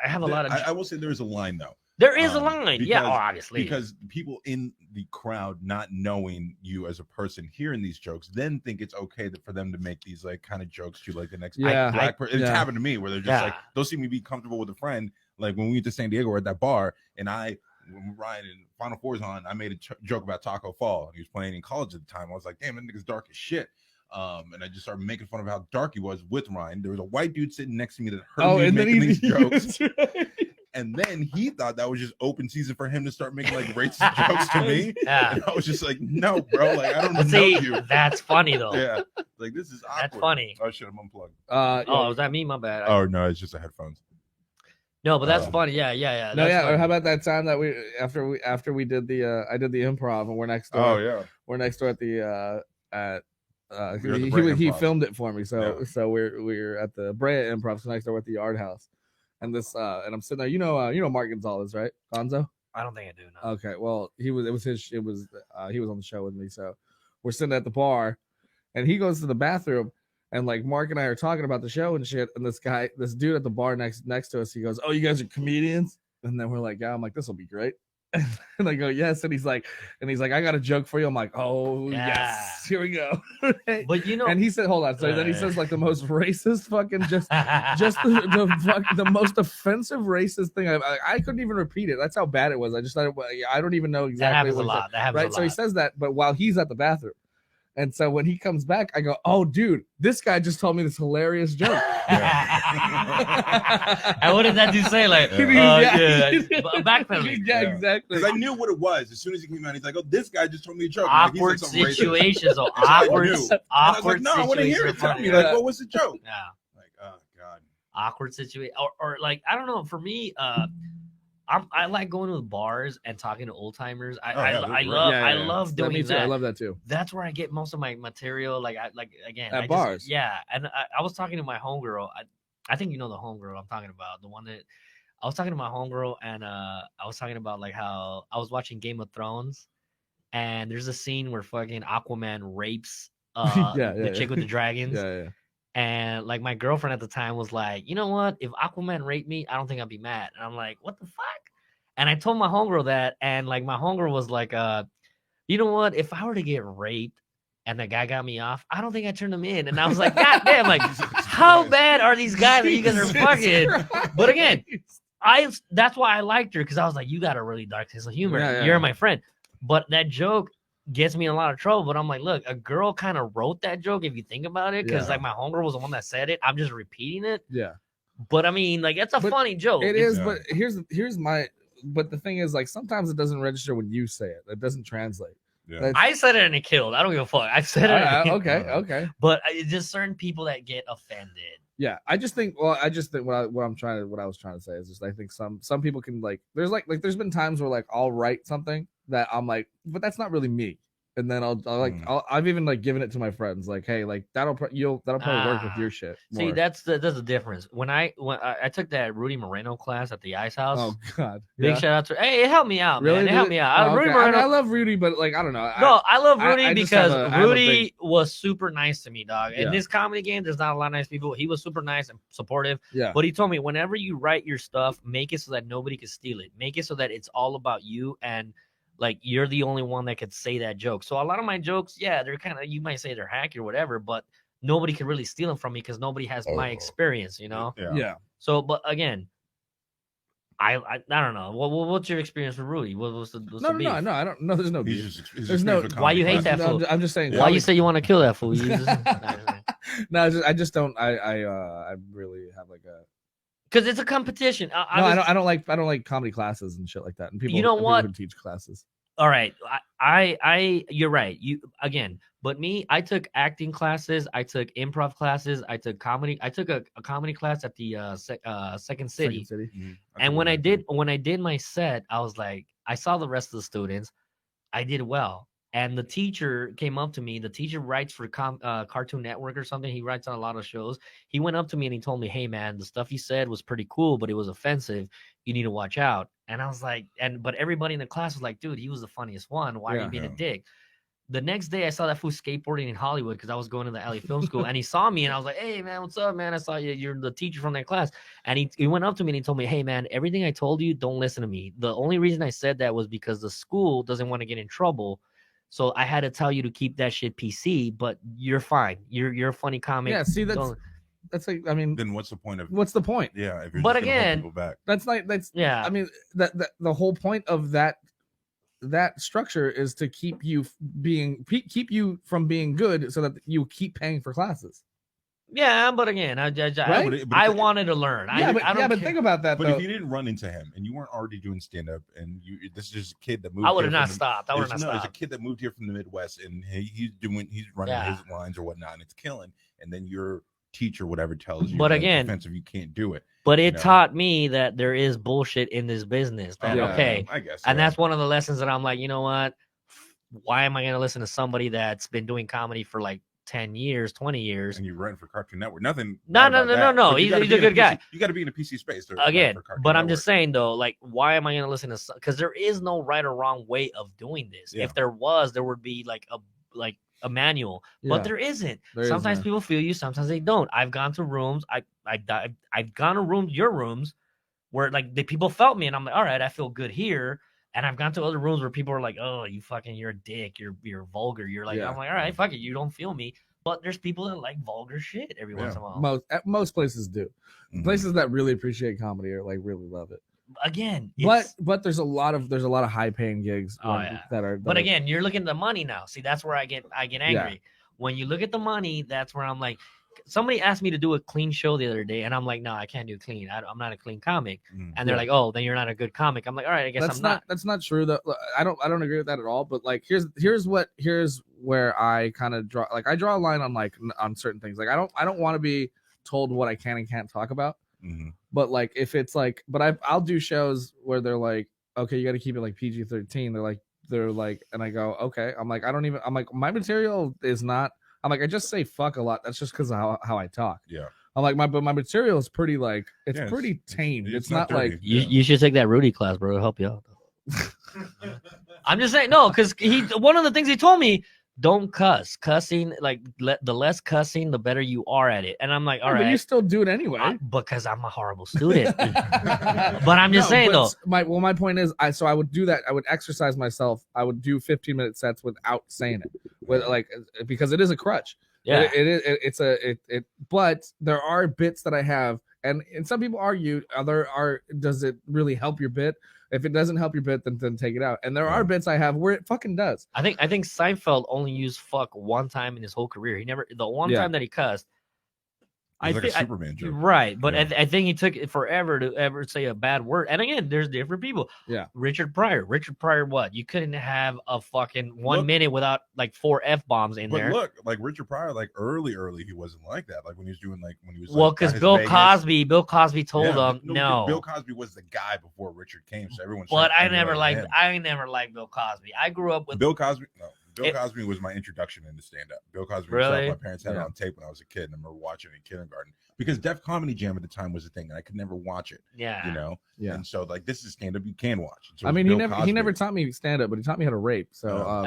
I have a lot of. I will say there is a line though. There is a line, because, yeah, obviously, because people in the crowd not knowing you as a person hearing these jokes then think it's okay for them to make these like kind of jokes to like the next black person. It's happened to me where they're just like, they'll see me be comfortable with a friend. Like when we went to San Diego, we're at that bar, and when Ryan and Final Four's on, I made a joke about Taco Fall. He was playing in college at the time. I was like, damn, that nigga's dark as shit. And I just started making fun of how dark he was with Ryan. There was a white dude sitting next to me that heard me making these jokes. And then he thought that was just open season for him to start making like racist jokes to me. Yeah. And I was just like, no, bro, like I don't know See, you. That's funny though. Yeah, like this is awkward. That's funny. Oh shit, I'm unplugged. Oh, was that me? My bad. Oh no, it's just the headphones. No, but that's funny. Yeah. No, yeah. Funny. Or how about that time that we after we did the I did the improv and we're next door. Oh yeah. We're next door at the the Brea he Improv. filmed it for me. So Yeah. so we're at the Brea Improv, so next door at the Yard House. And this and I'm sitting there, you know Mark Gonzalez, right? Gonzo? I don't think I do. No. Okay, well, he was on the show with me. So we're sitting at the bar and he goes to the bathroom. And like Mark and I are talking about the show and shit, and this dude at the bar next to us, he goes, "Oh, you guys are comedians?" And then we're like, "Yeah." I'm like, "This will be great." And I go, "Yes." And he's like, "I got a joke for you." I'm like, "Oh yes, here we go." Right? But you know, and he said, "Hold on." So then he says like the most racist fucking just the most offensive racist thing. I couldn't even repeat it. That's how bad it was. I just thought I don't even know exactly. That happens what a lot. That happens right. a So lot. he says that, but while he's at the bathroom. And so when he comes back, I go, "Oh, dude, this guy just told me this hilarious joke." And what did that dude say? Like, backpedaling. Yeah, exactly. Because I knew what it was as soon as he came out. He's like, "Oh, this guy just told me a joke." Awkward situations. So awkward. And I was like, "No, I want to hear it. Tell me, like, what was the joke?" Yeah. Like, oh god. Awkward situation, or like I don't know. For me, I like going to the bars and talking to old timers. I love Yeah, doing me too. that. I love that too. That's where I get most of my material. Like At bars. And I was talking to my homegirl. I think you know the homegirl I'm talking about. The one that I was talking to my homegirl, and I was talking about like how I was watching Game of Thrones, and there's a scene where fucking Aquaman rapes the chick with the dragons. Yeah. And like my girlfriend at the time was like, you know what? If Aquaman raped me, I don't think I'd be mad. And I'm like, what the fuck? And I told my homegirl that, and like my homegirl was like, you know what? If I were to get raped and the guy got me off, I don't think I'd turn him in. And I was like, God damn, like, how bad are these guys that you guys are fucking? But again, that's why I liked her, because I was like, you got a really dark sense of humor. Yeah. You're my friend. But that joke gets me in a lot of trouble. But I'm like, look, a girl kind of wrote that joke if you think about it, because like my homegirl was the one that said it. I'm just repeating it. Yeah. But I mean, like, it's a funny joke. It is, but here's my. But the thing is, like, sometimes it doesn't register when you say it. It doesn't translate. Yeah. I said it and it killed. I don't give a fuck. I said it. Okay. But it's just certain people that get offended. Yeah, I just think what I was trying to say is just I think some people can like there's been times where like I'll write something that I'm like, but that's not really me. And then I've even like given it to my friends, like, hey, like that'll probably work with your shit. See, that's the difference. When I took that Rudy Moreno class at the Ice House. Oh God, big shout out to it helped me out. Really? Man. It helped me out. Oh, Rudy okay. Moreno, I love Rudy, but like I don't know. No, I love Rudy because Rudy was super nice to me, dog. In this comedy game, there's not a lot of nice people. He was super nice and supportive. Yeah. But he told me, whenever you write your stuff, make it so that nobody can steal it. Make it so that it's all about you, and like you're the only one that could say that joke. So a lot of my jokes, they're kind of, you might say they're hacky or whatever, but nobody can really steal them from me because nobody has my experience, you know? Yeah. So, but again, I don't know. What's your experience with Rudy? What's the beef? No, I don't know. There's no beef. There's no. Why you hate that fool? I'm just saying. Why you say you want to kill that fool? No, I just don't. I really have like a. Because it's a competition. I don't like comedy classes and shit like that. And people, you know what? Who teach classes. All right, you're right. But me, I took acting classes. I took improv classes. I took comedy. I took a comedy class at the Second City. Mm-hmm. And when I did my set, I was like, I saw the rest of the students. I did well. And the teacher came up to me. The teacher writes for Cartoon Network or something. He writes on a lot of shows. He went up to me and he told me, hey, man, the stuff you said was pretty cool, but it was offensive. You need to watch out. And I was like, but everybody in the class was like, dude, he was the funniest one. Why are you being a dick? The next day, I saw that fool skateboarding in Hollywood because I was going to the LA Film School. And he saw me and I was like, hey, man, what's up, man? I saw you. You're the teacher from that class. And he went up to me and he told me, hey, man, everything I told you, don't listen to me. The only reason I said that was because the school doesn't want to get in trouble. So I had to tell you to keep that shit PC, but you're fine. You're a funny comic. Yeah, see, that's like, I mean, then what's the point? Yeah, if you're but just again, people back. I mean, the whole point of that structure is to keep you from being good, so that you keep paying for classes. Yeah, but again, I wanted to learn. But think about that. But though. if you didn't run into him and you weren't already doing stand up, and this is just a kid that moved, I would have not stopped. It's a kid that moved here from the Midwest, and he's running his lines or whatnot, and it's killing. And then your teacher, whatever, tells you, but again, offensive, you can't do it. But it taught me that there is bullshit in this business. That I guess, and that's one of the lessons that I'm like, you know what? Why am I going to listen to somebody that's been doing comedy for like 10 years, 20 years? And you're running for Cartoon Network. Nothing. No. He's a good guy. You got to be in a PC space. Again, but I'm just saying, though, like, why am I going to listen to... Because there is no right or wrong way of doing this. Yeah. If there was, there would be like a manual. But there isn't. Sometimes people feel you, sometimes they don't. I've gone to rooms. I've gone to rooms, your rooms, where like the people felt me, and I'm like, all right, I feel good here. And I've gone to other rooms where people are like, oh, you're a dick, you're vulgar. You're like, I'm like, all right, fuck it, you don't feel me. But there's people that like vulgar shit every once in a while. Most places do. Mm-hmm. Places that really appreciate comedy are like really love it. Again, but there's a lot of high paying gigs that are. But again, you're looking at the money now. See, that's where I get angry. Yeah. When you look at the money, that's where I'm like, somebody asked me to do a clean show the other day, and I'm like, no, I can't do clean. I'm not a clean comic. And they're like, oh, then you're not a good comic. I'm like, all right, I guess I'm not. That's not true. Though I don't agree with that at all. But like, here's where I kind of draw. Like, I draw a line on certain things. Like, I don't want to be told what I can and can't talk about. But like if it's like, but I'll do shows where they're like, okay, you got to keep it like PG-13. They're like, and I go, okay. I'm like, I'm like, my material is not. I'm like, I just say fuck a lot. That's just because of how I talk. Yeah. I'm like, my material is pretty like it's pretty tame. It's not dirty. like You should take that Rudy class, bro. It'll help you out. I'm just saying, no, because one of the things he told me, don't cuss. Cussing, like the less cussing, the better you are at it. And I'm like, all right, but you still do it anyway. Because I'm a horrible student. But I'm just saying though. My point is, I would do that. I would exercise myself. I would do 15-minute sets without saying it, because it is a crutch. Yeah, but there are bits that I have, and some people argue, does it really help your bit? If it doesn't help your bit, then take it out. And there are bits I have where it fucking does. I think Seinfeld only used fuck one time in his whole career. He never the one time that he cussed. It's like a Superman joke. Right, but I think he took it forever to ever say a bad word. And again, there's different people. Yeah. Richard Pryor, what? You couldn't have a fucking 1 minute without like 4 F-bombs in there. But look, like Richard Pryor, like early, he wasn't like that. Like when he was doing because Bill Cosby told him no. Bill Cosby was the guy before Richard came, so everyone. But I never liked Bill Cosby. I grew up with Bill Cosby. No. Bill Cosby was my introduction into stand-up. Bill Cosby himself, my parents had it on tape when I was a kid, and I remember watching it in kindergarten because Def Comedy Jam at the time was a thing, and I could never watch it. Yeah, you know. Yeah. And so like this is stand-up you can watch. So I mean, he never taught me stand-up, but he taught me how to rape. So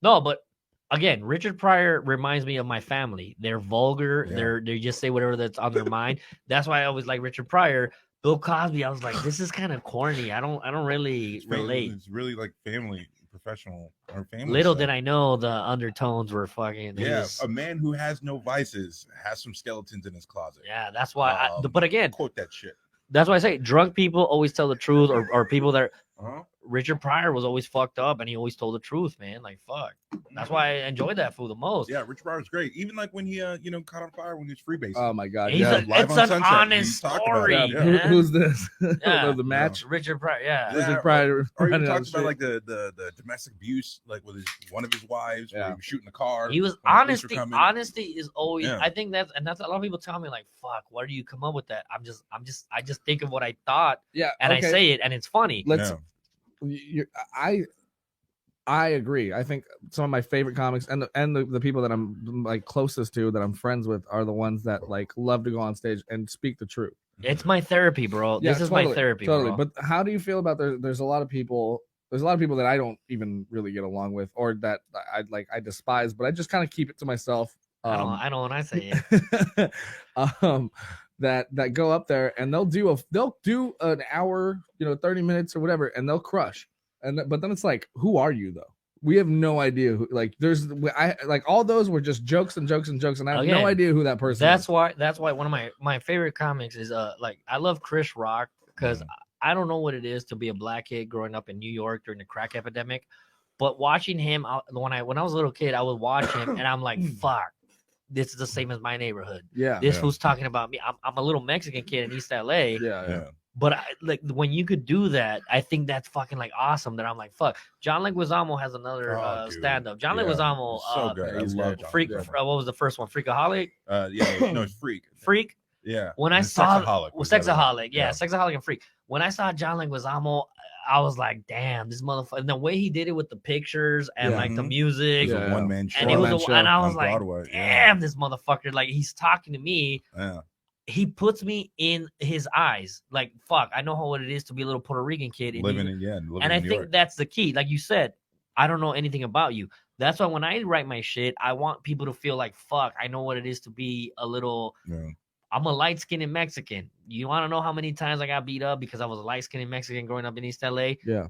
no, but again, Richard Pryor reminds me of my family. They're vulgar. Yeah. They just say whatever that's on their mind. That's why I always like Richard Pryor. Bill Cosby, I was like, this is kind of corny. I don't really relate. It's really like family. Professional or family. Little did I know the undertones were fucking. Yeah, a man who has no vices has some skeletons in his closet. Yeah, that's why. But again, quote that shit. That's why I say drunk people always tell the truth, or people that. Richard Pryor was always fucked up, and he always told the truth, man. Like fuck. That's why I enjoyed that fool the most. Yeah, Richard Pryor was great. Even like when he, caught on fire when he was freebasing. Oh my god, it's an honest story. Who's this? The match, Richard Pryor. Yeah, Richard Pryor. Or he talks about like the domestic abuse, like with one of his wives, where he was shooting the car. He was honesty. Honesty is always. Yeah. I think that's a lot of people tell me like, "Fuck, where do you come up with that?" I just think of what I thought. Yeah, and I say it, and it's funny. I agree. I think some of my favorite comics and the people that I'm like closest to, that I'm friends with, are the ones that like love to go on stage and speak the truth. It's my therapy, bro. This is my therapy, bro. But how do you feel about there's a lot of people that I don't even really get along with, or that I despise, but I just kind of keep it to myself. I don't when I say it. That go up there and they'll do an hour, 30 minutes or whatever, and they'll crush. But then it's like, who are you though? We have no idea who. Like, all those were just jokes and jokes and jokes, and I have no idea who that person is. That's why one of my favorite comics is I love Chris Rock, because I don't know what it is to be a black kid growing up in New York during the crack epidemic, but watching him when I was a little kid, I would watch him and I'm like, fuck. This is the same as my neighborhood. Yeah. Who's talking about me. I'm a little Mexican kid in East LA. Yeah. But when you could do that, I think that's fucking like awesome. That I'm like, fuck. John Leguizamo has another stand-up. John Leguizamo, so good. I love John. Freak. What was the first one? Freakaholic. It's Freak. Freak. Yeah. When I saw Sexaholic. Yeah, Sexaholic and Freak. When I saw John Leguizamo, I was like, damn, this motherfucker. And the way he did it with the pictures and like the music. It was a one-man show. And I was like, damn, this motherfucker. Like, he's talking to me. Yeah. He puts me in his eyes. Like, fuck, I know what it is to be a little Puerto Rican kid. And I think that's the key. Like you said, I don't know anything about you. That's why when I write my shit, I want people to feel like, fuck, I know what it is to be a little... Yeah. I'm a light-skinned Mexican. You want to know how many times I got beat up because I was a light-skinned Mexican growing up in East LA? Yeah.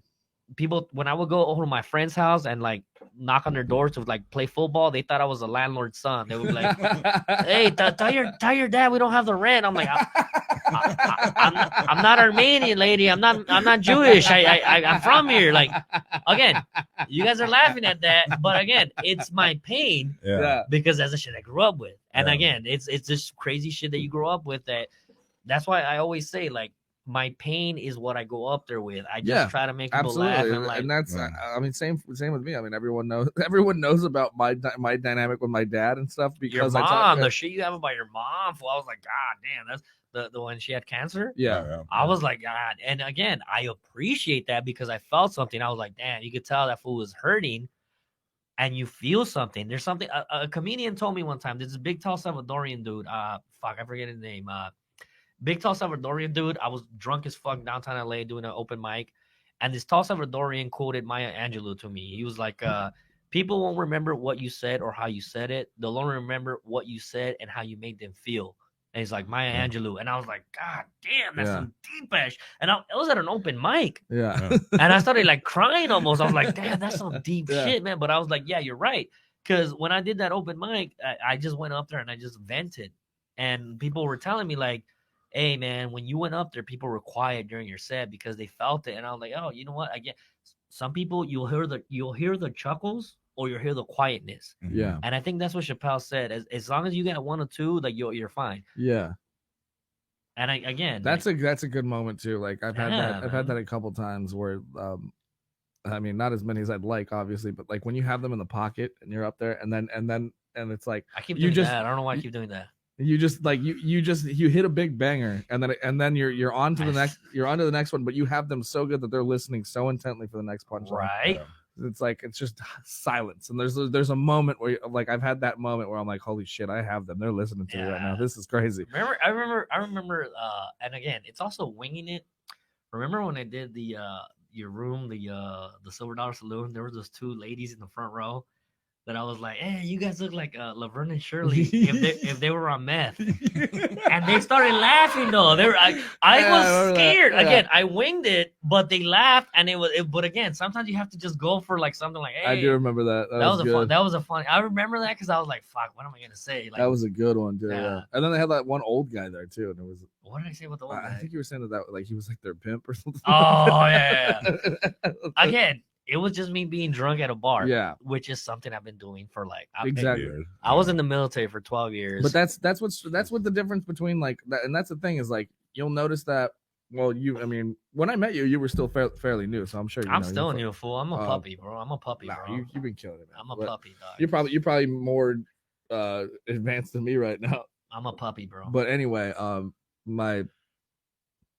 People, when I would go over to my friend's house and like knock on their doors to like play football, they thought I was a landlord's son. They would be like, "Hey, tell your dad we don't have the rent." I'm like, I'm not Armenian, lady. I'm not Jewish. I'm from here. Like, again, you guys are laughing at that, but again, it's my pain because that's the shit I grew up with. And again, it's just crazy shit that you grow up with. That's why I always say, like, my pain is what I go up there with. I just try to make people laugh and that's I mean same with me. I mean everyone knows about my dynamic with my dad and stuff because your mom, the shit you have about your mom. Well, I was like, God damn, that's the one she had cancer. Yeah. I was like, God, and again, I appreciate that because I felt something. I was like, damn, you could tell that fool was hurting. And you feel something. There's something. A comedian told me one time. There's a big, tall Salvadorian dude. I forget his name. Big, tall Salvadorian dude. I was drunk as fuck downtown LA doing an open mic, and this tall Salvadorian quoted Maya Angelou to me. He was like, "People won't remember what you said or how you said it. They'll only remember what you said and how you made them feel." And he's like, Maya Angelou. And I was like, God damn, that's some deep ass. And I was at an open mic. Yeah. And I started like crying almost. I was like, damn, that's some deep shit, man. But I was like, yeah, you're right. Because when I did that open mic, I just went up there and I just vented. And people were telling me like, hey, man, when you went up there, people were quiet during your set because they felt it. And I was like, oh, you know what? I get some people, you'll hear the chuckles or you'll hear the quietness. Yeah. And I think that's what Chappelle said. As long as you get one or two, like you're fine. Yeah. And that's a good moment too. Like I've had that a couple times where I mean not as many as I'd like, obviously, but like when you have them in the pocket and you're up there and it's like I keep doing that. I don't know why I keep doing that. You just like you hit a big banger and then you're on to the next one, but you have them so good that they're listening so intently for the next punchline. Right. Yeah. It's just silence, and there's a moment where like I've had that moment where I'm like, holy shit, I have them. They're listening to me right now. This is crazy. I remember. And again, it's also winging it. Remember when I did the your room, the Silver Dollar Saloon? There were those two ladies in the front row that I was like, hey, you guys look like Laverne and Shirley if they were on meth. And they started laughing though. I was scared. Again, I winged it, but they laughed and but again, sometimes you have to just go for like something like, hey. I do remember that. That was a fun. I remember that because I was like, fuck, what am I gonna say? Like, that was a good one, dude. Yeah. And then they had that one old guy there too, and it was. What did I say about the old guy? I think you were saying that like he was like their pimp or something. Oh yeah. Again. It was just me being drunk at a bar, which is something I've been doing for like exactly. I was in the military for 12 years, but that's what the difference between like that, and that's the thing is like you'll notice that. Well, I mean, when I met you, you were still fairly new, so I'm sure I'm still a new fool. I'm a puppy, bro. I'm a puppy, bro. You've been killing it, man. I'm a puppy, dog. You're probably more advanced than me right now. I'm a puppy, bro. But anyway,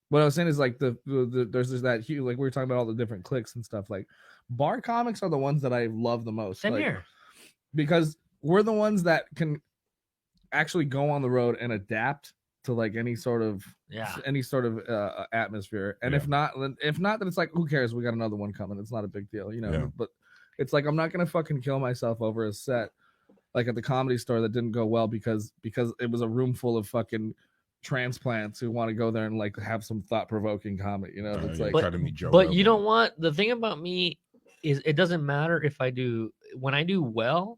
what I was saying is like there's that huge, like we were talking about all the different cliques and stuff. Like bar comics are the ones that I love the most. Same here. Because we're the ones that can actually go on the road and adapt to like any sort of atmosphere. And if not, then it's like, who cares? We got another one coming. It's not a big deal, you know. Yeah. But it's like I'm not gonna fucking kill myself over a set like at the Comedy Store that didn't go well because it was a room full of fucking transplants who want to go there and like have some thought-provoking comedy, you know. It's like but you don't want, the thing about me is it doesn't matter if when I do well,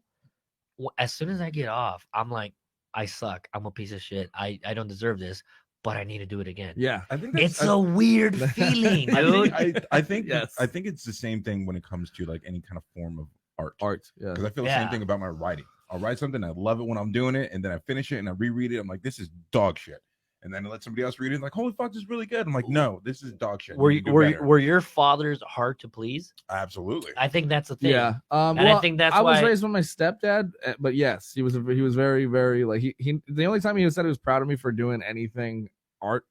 as soon as I get off, I'm like, I suck, I'm a piece of shit, I don't deserve this, but I need to do it again. Yeah, I think it's a weird feeling, dude. I think it's the same thing when it comes to like any kind of form of art. Yeah, because I feel the same thing about my writing. I'll write something, I love it when I'm doing it, and then I finish it and I reread it, I'm like, this is dog shit. And then I let somebody else read it, and like, holy fuck, this is really good. I'm like, no, this is dog shit. Were your fathers hard to please? Absolutely. I think that's the thing. Yeah. And I think that's why I was raised with my stepdad, but yes, he was very, very like he the only time he said he was proud of me for doing anything art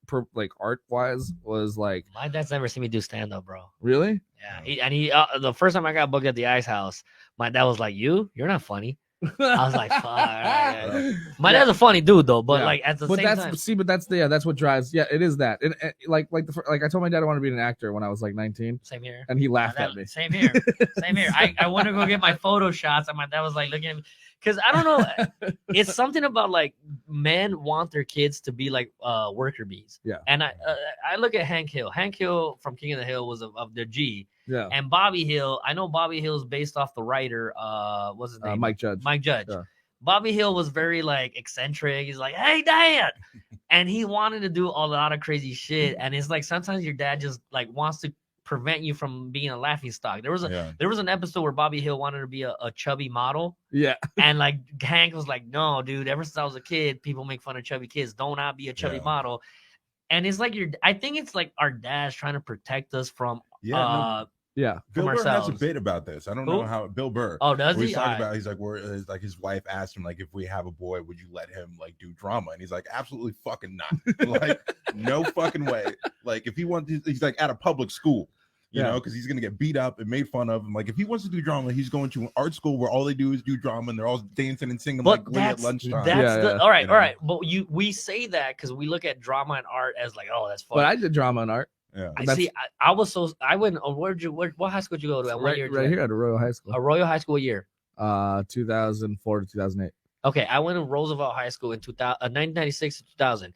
wise was like, my dad's never seen me do stand up, bro. Really? Yeah. He the first time I got booked at the Ice House, my dad was like, you're not funny. I was like, fuck. My dad's a funny dude though, but like at the same time. But that's what drives. Yeah, it is that. And like I told my dad I wanted to be an actor when I was like 19. Same here. And he laughed at me. Same here. Same here. I went to go get my photo shots, and my dad was like looking at me. Because I don't know, it's something about like men want their kids to be like worker bees. Yeah. And I look at Hank Hill. Hank Hill from King of the Hill was of the G. Yeah. And Bobby Hill, I know Bobby Hill is based off the writer. What's his name? Mike Judge. Mike Judge. Yeah. Bobby Hill was very like eccentric. He's like, hey, Dad. And he wanted to do a lot of crazy shit. And it's like sometimes your dad just like wants to prevent you from being a laughing stock. There was an episode where Bobby Hill wanted to be a chubby model. Yeah. And like Hank was like, no, dude, ever since I was a kid, people make fun of chubby kids. Don't not be a chubby model. And it's like I think it's like our dad's trying to protect us from Yeah, Yeah. Bill Burr has a ourselves. bit about this. I don't know how Bill Burr. Oh, does He's he? talking about. He's like, like his wife asked him, like, if we have a boy, would you let him like do drama? And he's like, absolutely fucking not. Like, no fucking way. Like, if he wants, he's like at a public school, you know, because he's gonna get beat up and made fun of. And like, if he wants to do drama, he's going to an art school where all they do is do drama and they're all dancing and singing like at lunchtime. That's all right, all right. But we say that because we look at drama and art as like, oh, that's fun. But I did drama and art. Yeah, I went. What high school did you go to? Right here at Arroyo High School. Arroyo High School year. 2004 to 2008. Okay, I went to Roosevelt High School in 1996 to 2000.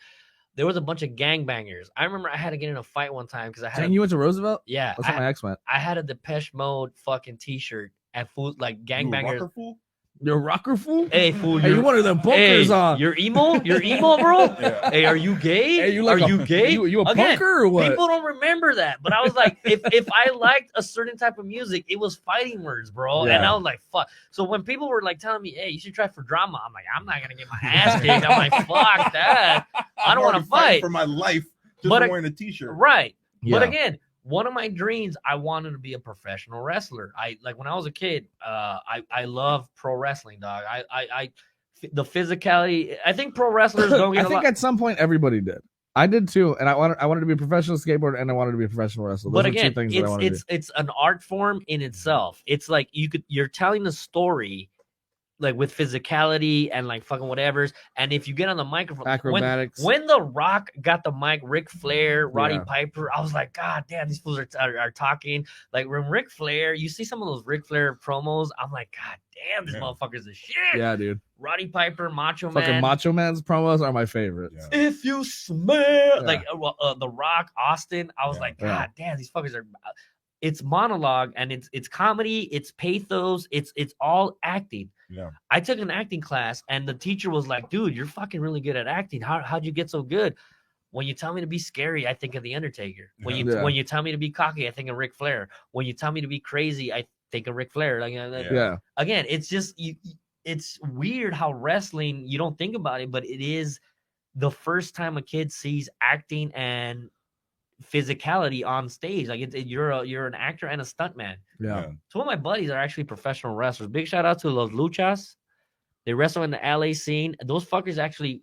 There was a bunch of gangbangers. I remember I had to get in a fight one time because I had. Dang, you went to Roosevelt? Yeah, that's where my ex went. I had a Depeche Mode fucking T-shirt and fool like gangbangers. You're a rocker fool? Hey, fool. Hey, you one of them punkers on. You're emo? You're emo, bro? Yeah. Hey, are you gay? Hey, are you gay? You a punker or what? People don't remember that. But I was like, if I liked a certain type of music, it was fighting words, bro. Yeah. And I was like, fuck. So when people were like telling me, hey, you should try for drama, I'm like, I'm not going to get my ass kicked. I'm like, fuck that. I don't want to fight. For my life, just wearing a T-shirt. Right. Yeah. But again, one of my dreams, I wanted to be a professional wrestler. I like when I was a kid, I love pro wrestling, dog. The physicality. I think pro wrestlers don't get. I think at some point everybody did. I did too, and I wanted to be a professional skateboarder and I wanted to be a professional wrestler. Those but again, two things that I wanted to do. It's an art form in itself. It's like you're telling a story. Like with physicality and like fucking whatever's, and if you get on the microphone, acrobatics. When The Rock got the mic, Ric Flair, Roddy Piper, I was like, God damn, these fools are talking. Like when Ric Flair, you see some of those Ric Flair promos, I'm like, God damn, this motherfucker's the shit. Yeah, dude. Roddy Piper, Macho Man. Fucking Macho Man's promos are my favorite. Yeah. If you smell like The Rock, Austin, I was like, God damn, these fuckers are. It's monologue and it's comedy, it's pathos, it's all acting. Yeah. I took an acting class and the teacher was like, dude, you're fucking really good at acting. How'd you get so good? When you tell me to be scary, I think of The Undertaker. When you tell me to be cocky, I think of Ric Flair. When you tell me to be crazy, I think of Ric Flair. Again, it's just it's weird how wrestling, you don't think about it, but it is the first time a kid sees acting and physicality on stage. Like you're an actor and a stuntman. Yeah. Two of my buddies are actually professional wrestlers. Big shout out to Los Luchas. They wrestle in the LA scene. Those fuckers actually,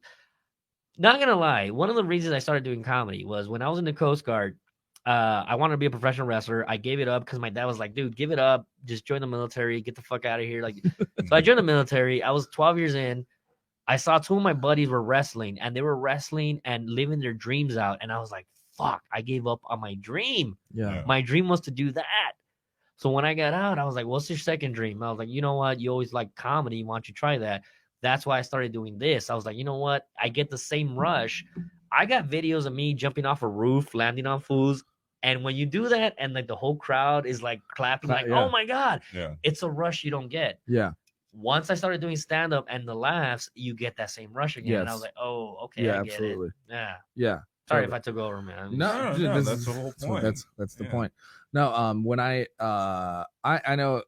not gonna lie, one of the reasons I started doing comedy was when I was in the Coast Guard. I wanted to be a professional wrestler. I gave it up because my dad was like, dude, give it up. Just join the military. Get the fuck out of here. Like, so I joined the military. I was 12 years in. I saw two of my buddies were wrestling and they were wrestling and living their dreams out. And I was like, fuck, I gave up on my dream. Yeah. My dream was to do that. So when I got out, I was like, what's your second dream? I was like, you know what? You always like comedy. Why don't you try that? That's why I started doing this. I was like, you know what? I get the same rush. I got videos of me jumping off a roof, landing on fools. And when you do that and like the whole crowd is like clapping, like, oh my God, it's a rush you don't get. Yeah. Once I started doing stand-up and the laughs, you get that same rush again. Yes. And I was like, oh, okay. Yeah, I get absolutely. It. Yeah. Yeah. Sorry if I took over, man. No, that's the whole point. That's the point. No, when I know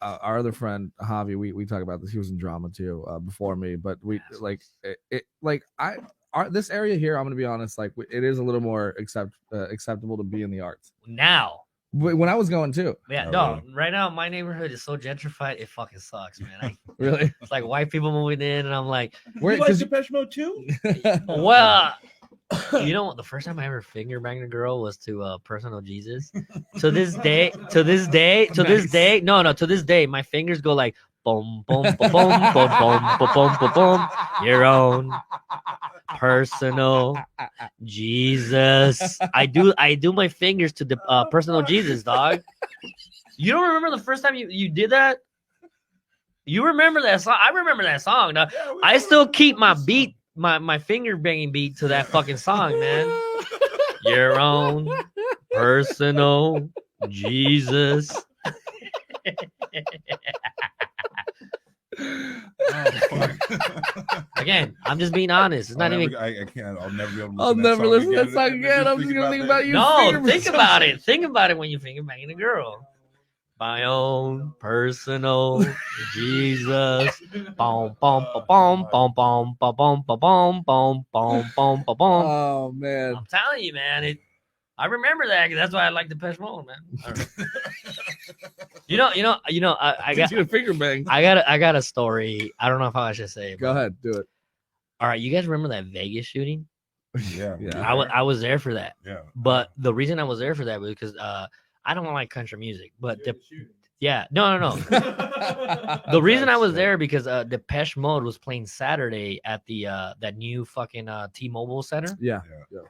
our other friend Javi, we talk about this. He was in drama too before me, but we this area here. I'm gonna be honest, like it is a little more acceptable to be in the arts now. When I was going too. Yeah, right now my neighborhood is so gentrified, it fucking sucks, man. Really? It's like white people moving in, and I'm like, you like Depeche Mode too? Well. You know what? The first time I ever finger banged a girl was to Personal Jesus. To this day, my fingers go like boom, boom, boom, boom, boom, boom, boom, boom, boom. Your own personal Jesus. I do my fingers to the Personal Jesus, dog. You don't remember the first time you did that? You remember that song? I remember that song. Dog. Yeah, I still keep my beat. My finger banging beat to that fucking song, man. Your own personal Jesus. Again, I'm just being honest. It's not even. I can't. I'll never be able to. I'll never listen to that song again. I'm just gonna think about you. No, think about it. Think about it when you're finger banging a girl. My own personal Jesus. Boom, boom, boom, boom, boom, boom, boom, boom, boom, boom, boom, boom. Oh man. I'm telling you, man. I remember that because that's why I like Depeche Mode, man. I got a finger bang. I got a story. I don't know if I should say it. Go ahead, do it. All right, you guys remember that Vegas shooting? Yeah. I was there for that. Yeah. But the reason I was there for that was because I don't like country music. But no. The reason I was there because Depeche Mode was playing Saturday at the that new fucking T-Mobile Center. Yeah.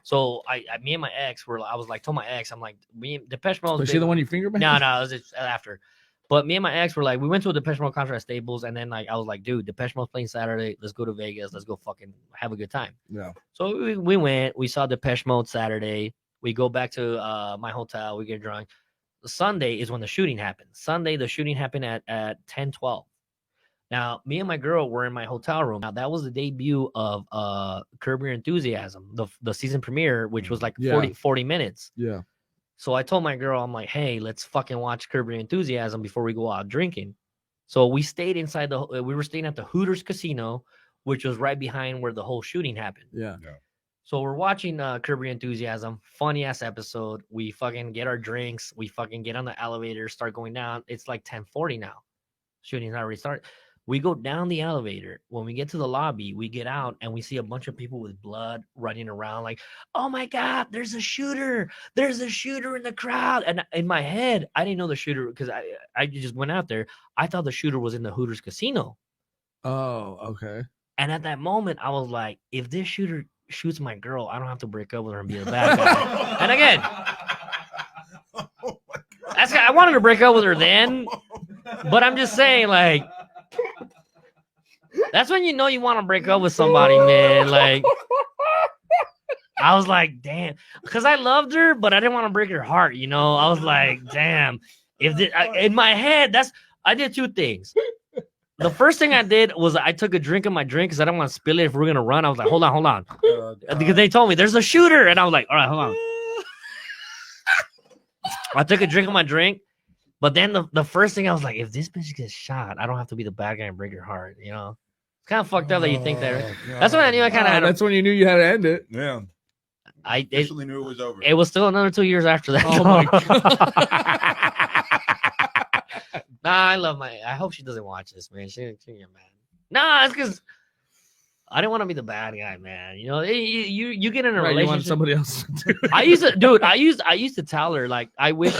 So me and my ex told my ex, I'm like, Depeche Mode. Was she the one you finger banged? No, it was just after. But me and my ex were like, we went to a Depeche Mode concert at Staples, and then like I was like, dude, Depeche Mode's playing Saturday. Let's go to Vegas. Let's go fucking have a good time. Yeah. So we went. We saw Depeche Mode Saturday. We go back to my hotel. We get drunk. Sunday is when the shooting happened. Sunday, the shooting happened at 10:12. Now, me and my girl were in my hotel room. Now, that was the debut of Curb Your Enthusiasm, the season premiere, which was like 40 minutes. Yeah. So I told my girl, I'm like, hey, let's fucking watch Curb Your Enthusiasm before we go out drinking. So we stayed we were staying at the Hooters Casino, which was right behind where the whole shooting happened. Yeah. So we're watching Curb Your Enthusiasm, funny ass episode. We fucking get our drinks. We fucking get on the elevator, start going down. It's like 10:40 now. Shooting's already started. We go down the elevator. When we get to the lobby, we get out and we see a bunch of people with blood running around like, oh my God, there's a shooter. There's a shooter in the crowd. And in my head, I didn't know the shooter because I just went out there. I thought the shooter was in the Hooters Casino. Oh, okay. And at that moment, I was like, if this shooter shoots my girl, I don't have to break up with her and be a bad guy. And again, I wanted to break up with her then, but I'm just saying, like, that's when you know you want to break up with somebody, man. Like, I was like, damn, because I loved her, but I didn't want to break her heart. You know, I was like, damn. In my head, I did two things. The first thing I did was I took a drink of my drink because I don't want to spill it if we're gonna run. I was like, hold on, because they told me there's a shooter, and I was like, all right, hold on. I took a drink of my drink. But then the first thing I was like, if this bitch gets shot, I don't have to be the bad guy and break her heart, you know? It's kind of fucked up that you think that. Right? That's when I knew I kind of had that's when you knew you had to end it. Yeah. I officially knew it was over. It was still another 2 years after that. Oh my God. Nah, I hope she doesn't watch this, man. She get mad. Nah, it's because I didn't want to be the bad guy, man. You know, you get in a relationship. You want somebody else to do it. I used to tell her, like, I wish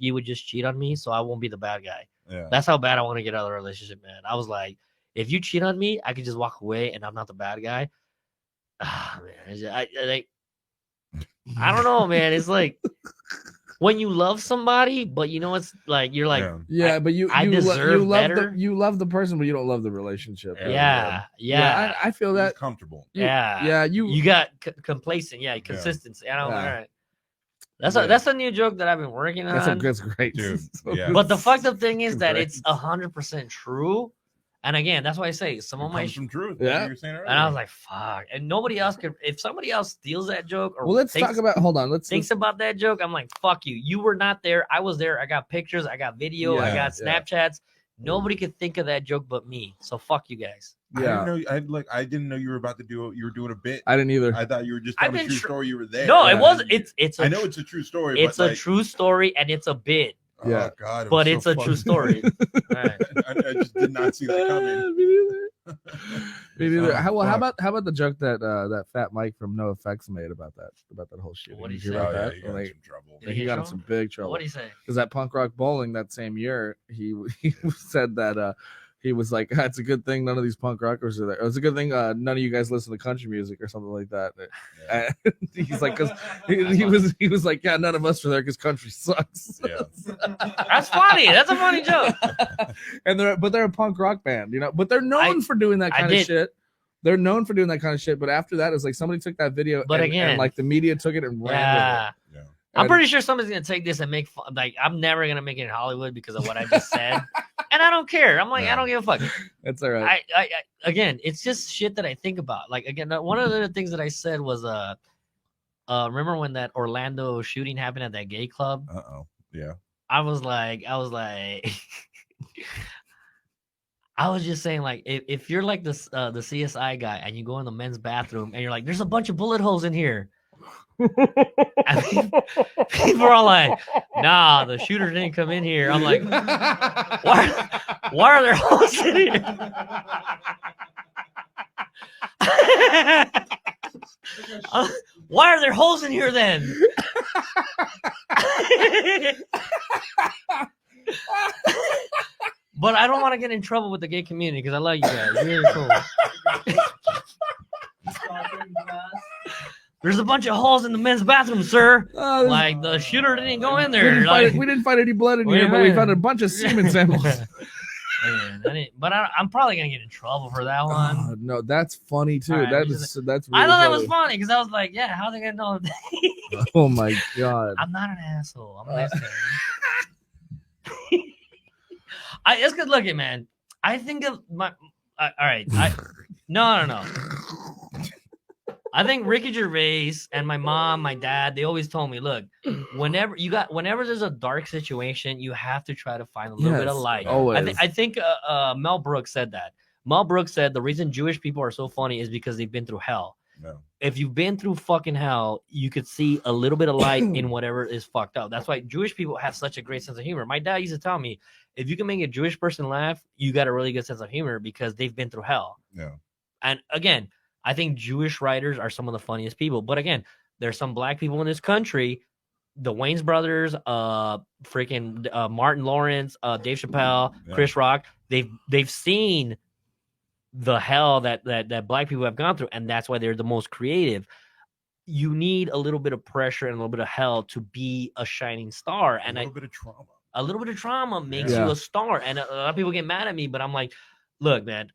you would just cheat on me so I won't be the bad guy. Yeah. That's how bad I want to get out of the relationship, man. I was like, if you cheat on me, I could just walk away and I'm not the bad guy. Ah, man. I don't know, man. It's like when you love somebody, but you know, it's like you're like, yeah, but you deserve better. You love the person, but you don't love the relationship. Yeah. I feel that comfortable. You got complacent. Yeah, consistency. I don't. All right. That's a new joke that I've been working on. That's great, dude. Yeah. But the fucked up thing is that it's 100% true. And again, that's why I say some of my some truth. Yeah. And I was like, fuck. And nobody else could. If somebody else steals that joke or let's talk about. Hold on. Thinks about that joke. I'm like, fuck you. You were not there. I was there. I got pictures. I got video. I got Snapchats. Nobody could think of that joke but me. So fuck you guys. Yeah. I didn't know you were about to do. You were doing a bit. I didn't either. I thought you were just telling a true story. You were there. No, it wasn't. It's. I know it's a true story. It's a true story and it's a bit. Yeah, oh, God, but it's a true story. Right. I just did not see that coming. Me neither. How about the joke that that Fat Mike from NoFX made about that whole shit? What did he say? He got in some trouble. He got in some big trouble. What did he say? Because at Punk Rock Bowling that same year, he said that he was like, it's a good thing none of these punk rockers are there. It's a good thing none of you guys listen to country music or something like that. Yeah. He's like, because he was like, yeah, none of us are there because country sucks. Yeah. That's funny. That's a funny joke. And they're a punk rock band, you know. But they're known for doing that kind of shit. They're known for doing that kind of shit. But after that, it's like somebody took that video, and like the media took it and ran with it. Yeah. I'm pretty sure somebody's gonna take this and make fun. Like, I'm never gonna make it in Hollywood because of what I just said, and I remember care. I'm like, I don't give a fuck. That's all right. I again, it's just shit that I think about. Like, again, one of the things that I said was, remember when that Orlando shooting happened at that gay club? Yeah. I was just saying, like, if you're like the CSI guy and you go in the men's bathroom and you're like, there's a bunch of bullet holes in here. And people are all like, nah, the shooter didn't come in here. I'm like, why are there holes in here? Why are there holes in here then? But I don't want to get in trouble with the gay community because I love you guys. You're really cool. There's a bunch of holes in the men's bathroom, sir. Like the shooter didn't go in there. We didn't find any blood in here, but we found a bunch of semen samples. Man, I'm probably gonna get in trouble for that one. No, that's funny too. Right, That's really I thought that was funny. funny because I was like, yeah, how are they gonna know? Oh my god! I'm not an asshole. I'm a nice guy. It's good looking, man. I think of my. All right. No. I think Ricky Gervais and my mom, my dad, they always told me, look, whenever there's a dark situation, you have to try to find a little bit of light. Always. I think Mel Brooks said that. Mel Brooks said the reason Jewish people are so funny is because they've been through hell. No. If you've been through fucking hell, you could see a little bit of light in whatever is fucked up. That's why Jewish people have such a great sense of humor. My dad used to tell me, if you can make a Jewish person laugh, you got a really good sense of humor because they've been through hell. Yeah. And again, I think Jewish writers are some of the funniest people. But again, there's some black people in this country, the Wayans brothers, Martin Lawrence, Dave Chappelle, Chris Rock. They've seen the hell that black people have gone through, and that's why they're the most creative. You need a little bit of pressure and a little bit of hell to be a shining star, and a little bit of trauma makes you a star. And a lot of people get mad at me, but I'm like, look, man,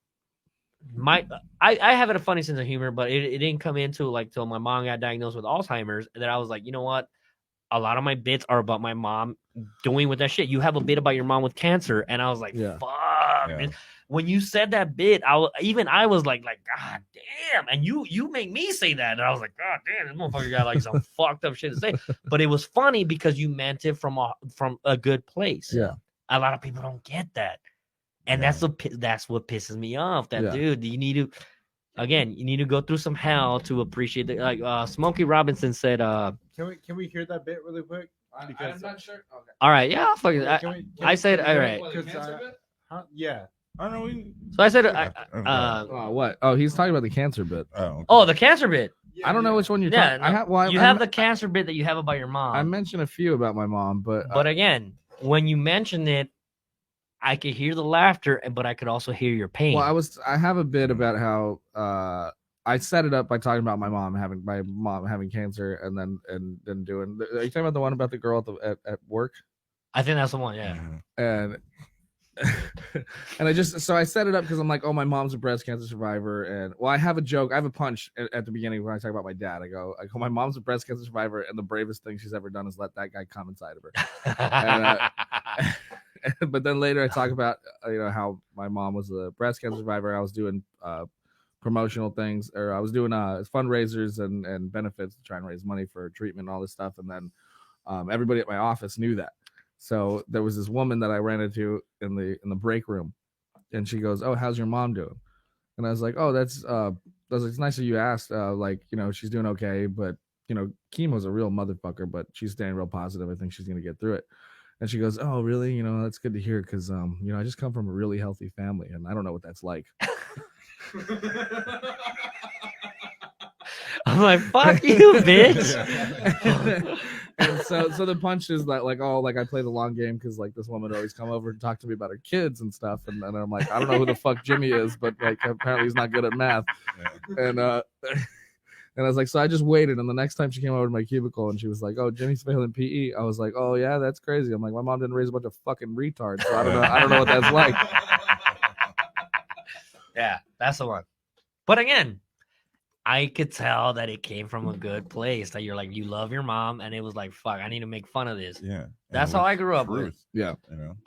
I have a funny sense of humor, but it didn't come into like till my mom got diagnosed with Alzheimer's, and then I was like, you know what? A lot of my bits are about my mom doing with that shit. You have a bit about your mom with cancer, and I was like, fuck. Yeah. When you said that bit, I was like, God damn. And you make me say that. And I was like, God damn, this motherfucker got like some fucked up shit to say. But it was funny because you meant it from a good place. Yeah. A lot of people don't get that. And that's what pisses me off. That dude, you need to go through some hell to appreciate it. Like Smokey Robinson said, Can we hear that bit really quick? I'm not sure. Okay. All right, yeah, I said all right. Yeah. I don't know. So I said, what? Oh, he's talking about the cancer bit. Oh, the cancer bit. I don't know which one you're talking. You have the cancer bit that you have about your mom. I mentioned a few about my mom, but again, when you mentioned it, I could hear the laughter, but I could also hear your pain. Well, I have a bit about how I set it up by talking about my mom having cancer, and then doing. Are you talking about the one about the girl at work? I think that's the one. Yeah. And. And I set it up because I'm like, oh, my mom's a breast cancer survivor, and I have a joke, I have a punch at the beginning when I talk about my dad. I go, my mom's a breast cancer survivor, and the bravest thing she's ever done is let that guy come inside of her. But then later I talk about how my mom was a breast cancer survivor. I was doing promotional things, or I was doing fundraisers and benefits to try and raise money for treatment and all this stuff, and then everybody at my office knew that. So there was this woman that I ran into in the break room, and she goes, "Oh, how's your mom doing?" And I was like, "Oh, it's nice of you asked. She's doing okay, but chemo's a real motherfucker, but she's staying real positive. I think she's gonna get through it." And she goes, "Oh, really? That's good to hear, because I just come from a really healthy family, and I don't know what that's like." I'm like, fuck you, bitch. And so the punch is that I play the long game because this woman would always come over and talk to me about her kids and stuff, and I'm like, I don't know who the fuck Jimmy is, but apparently he's not good at math. And I was like, so I just waited, and the next time she came over to my cubicle and she was like, "Oh, Jimmy's failing PE," I was like, "Oh yeah, that's crazy." I'm like, my mom didn't raise a bunch of fucking retards, so I don't know what that's like. Yeah, that's the one. But again, I could tell that it came from a good place. That you're like, you love your mom, and it was like, fuck, I need to make fun of this. Yeah. That's how I grew up with. Yeah.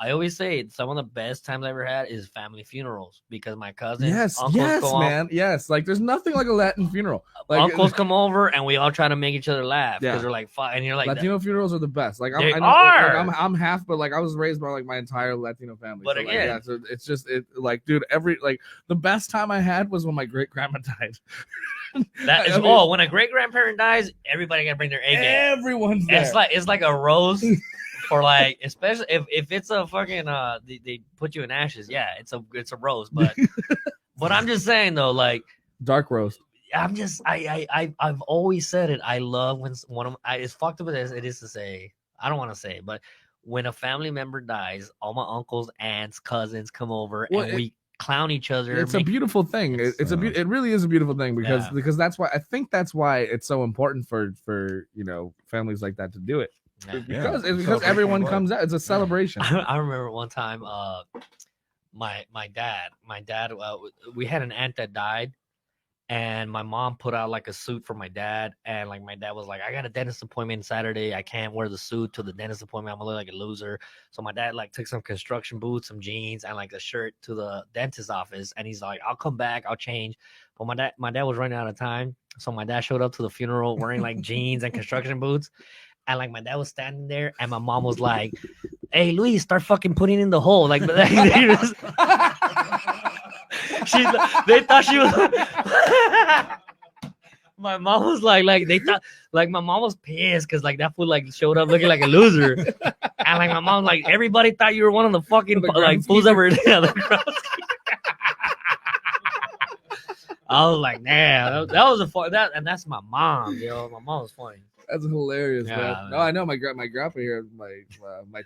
I always say some of the best times I ever had is family funerals because my cousins, uncles yes, come man. Yes. Like there's nothing like a Latin funeral. Like uncles come over and we all try to make each other laugh because Yeah. they're like, and you're like, Latino funerals are the best. Like They I know, are. Like, I'm half, but like I was raised by like my entire Latino family. But so, like, again- yeah, so it's just like, dude, the best time I had was when my great grandma died. that is I mean- when a great grandparent dies, everybody gotta bring their A game. Everyone's there. It's like a roast for like, especially if it's a fucking they put you in ashes. Yeah, it's a roast, but I'm just saying though, like Dark roast. I've always said it. I love when one of as fucked up as it is to say, I don't want to say it, but when a family member dies, all my uncles, aunts, cousins come over and we clown each other. It's a beautiful thing. It really is a beautiful thing because that's why I think that's why it's so important for families like that to do it. Because everyone comes out. It's a celebration. I remember one time, my dad, we had an aunt that died, and my mom put out like a suit for my dad, and like my dad was like, I got a dentist appointment Saturday. I can't wear the suit to the dentist appointment. I'm gonna look like a loser. So my dad like took some construction boots, some jeans, and like a shirt to the dentist's office, and he's like, I'll come back, I'll change. But my dad was running out of time, so my dad showed up to the funeral wearing like jeans and construction boots. And like my dad was standing there, and my mom was like, "Hey, Luis, start fucking putting in the hole." Like, they thought she was. My mom was like they thought, like my mom was pissed because like that fool like showed up looking like a loser, and like my mom like everybody thought you were one of the fucking like fools that were the I was like, man, that was a fun and that's my mom, yo. My mom was funny. That's hilarious, Yeah, man. No, I know my grandpa here, my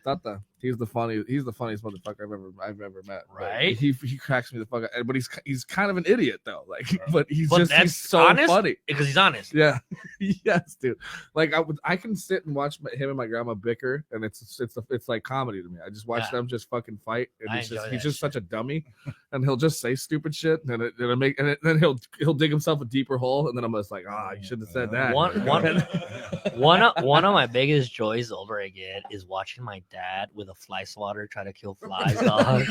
tata. He's the funniest motherfucker I've ever met. Right? Like, he cracks me the fuck out. But he's kind of an idiot though. Like, but he's so honest, funny because he's honest. Yeah, yes, dude. Like I can sit and watch him and my grandma bicker, and it's like comedy to me. I just watch them just fucking fight, and he's just such a dummy, and he'll just say stupid shit, and then he'll dig himself a deeper hole, and then I'm just like, you shouldn't have said that. One of my biggest joys the older I get is watching my dad with a fly swatter try to kill flies, dog.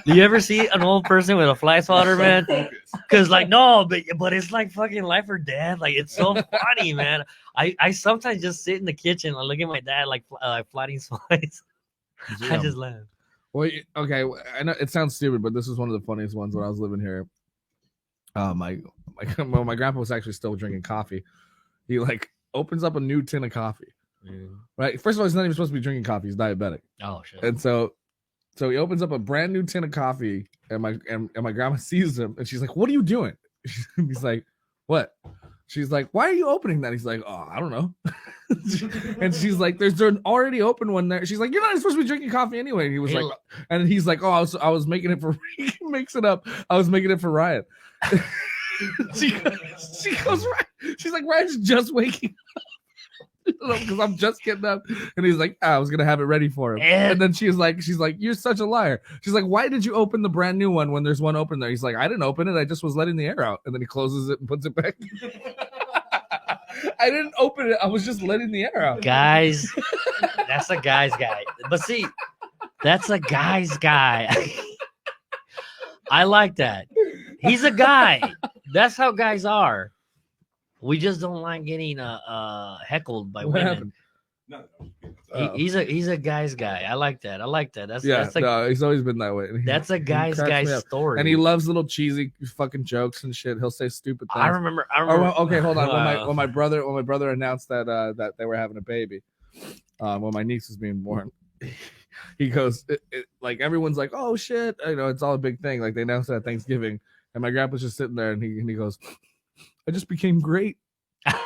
Do you ever see an old person with a fly swatter, man? Because like no, but it's like fucking life or death. Like it's so funny, man. I sometimes just sit in the kitchen and look at my dad like flying flies. I just laugh. Well, okay, I know it sounds stupid, but this is one of the funniest ones when I was living here. My grandpa was actually still drinking coffee. He like opens up a new tin of coffee. Right. First of all, he's not even supposed to be drinking coffee. He's diabetic. Oh shit. And so he opens up a brand new tin of coffee, and my grandma sees him, and she's like, "What are you doing?" He's like, "What?" She's like, "Why are you opening that?" He's like, "Oh, I don't know." And she's like, "There's an already open one there." She's like, "You're not supposed to be drinking coffee anyway." And he was like, and he's like, "Oh, I was making it for." He makes it up. I was making it for Ryan. she goes, right. She's like, Ryan's just waking up because I'm just getting up, and he's like, I was gonna have it ready for him. And then she's like, you're such a liar. She's like, why did you open the brand new one when there's one open there? He's like, I didn't open it. I just was letting the air out. And then he closes it and puts it back. I didn't open it. I was just letting the air out. Guys, that's a guy's guy. But see, that's a guy's guy. I like that. He's a guy. That's how guys are. We just don't like getting heckled by women. He's a guy's guy. I like that. That's he's always been that way. That's a guy's story. And he loves little cheesy fucking jokes and shit. He'll say stupid things. I remember. Okay, hold on. When my brother announced that they were having a baby, when my niece was being born, he goes, like everyone's like, oh shit, it's all a big thing. Like they announced that at Thanksgiving, and my grandpa's just sitting there, and he goes, I just became great. That's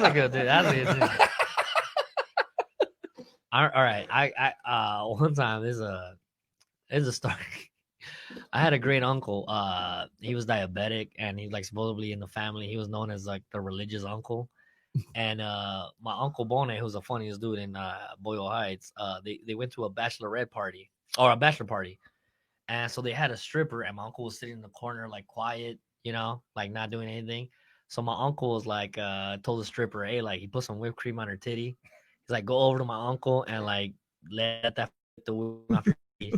a good dude. All right. I one time there's a story. I had a great uncle. He was diabetic, and he like supposedly in the family he was known as like the religious uncle. And my uncle Bone, who's the funniest dude in Boyle Heights, they went to a bachelor party. And so they had a stripper, and my uncle was sitting in the corner, like quiet, like not doing anything. So my uncle was like, told the stripper, hey, like he put some whipped cream on her titty. He's like, go over to my uncle and like let that the whipped cream off your titty.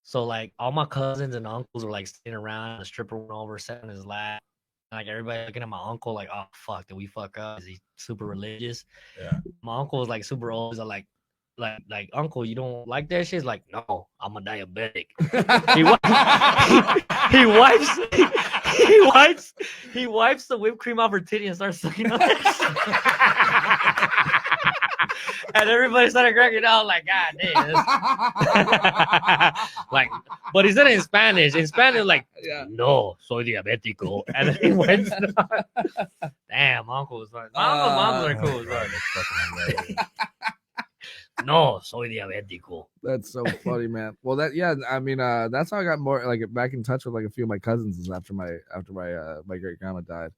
So like all my cousins and uncles were like sitting around. The stripper went over, sat in his lap. Like everybody looking at my uncle, like, oh fuck, did we fuck up? Is he super religious? Yeah. My uncle was like super old. He's like uncle, you don't like that shit? He's like, no, I'm a diabetic. he wipes the whipped cream off her titty and starts sucking on it. And everybody started cracking out like, God damn. Like, but he said it in Spanish. In Spanish, like, no, soy diabético. And then he went. Damn, uncle was fun. Moms are cool. No, soy diabético. That's so funny, man. Well, I mean, that's how I got more like back in touch with like a few of my cousins is after my great grandma died.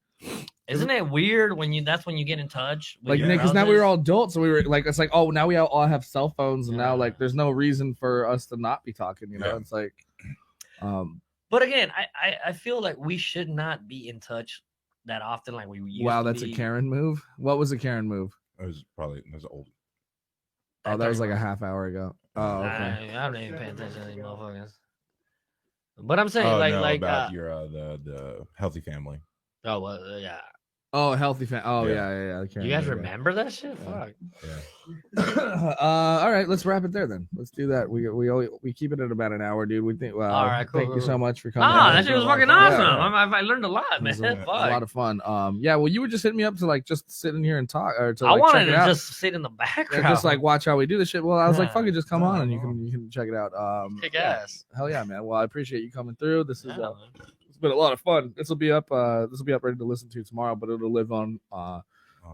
Isn't it weird when that's when you get in touch? Like, because now we were all adults, so we were like, it's like, oh, now we all have cell phones, and now like there's no reason for us to not be talking. You know, it's like, But again, I feel like we should not be in touch that often, like we used. Wow, to that's be. a Karen move. What was a Karen move? It was old. Oh, that was like a half hour ago. Oh, okay. I don't even pay attention to these motherfuckers. But I'm saying, about your the healthy family. Oh well, yeah. Oh, healthy fan. Oh yeah. You guys remember that shit? Fuck. Yeah. All right, let's wrap it there then. Let's do that. We keep it at about an hour, dude. We think. Well, all right, cool. Thank you so much for coming. Oh, that shit was fucking awesome. Yeah. I learned a lot, man. It was a lot of fun. Yeah. Well, you were just hitting me up to like just sit in here and talk, or to I like, wanted check it to out. just sit in the background, And just like watch how we do this shit. Well, I was like, fuck it, just come on and you can check it out. Kick ass. Hell yeah, man. Well, I appreciate you coming through. This is it's been a lot of fun. This will be up ready to listen to tomorrow, but it'll live on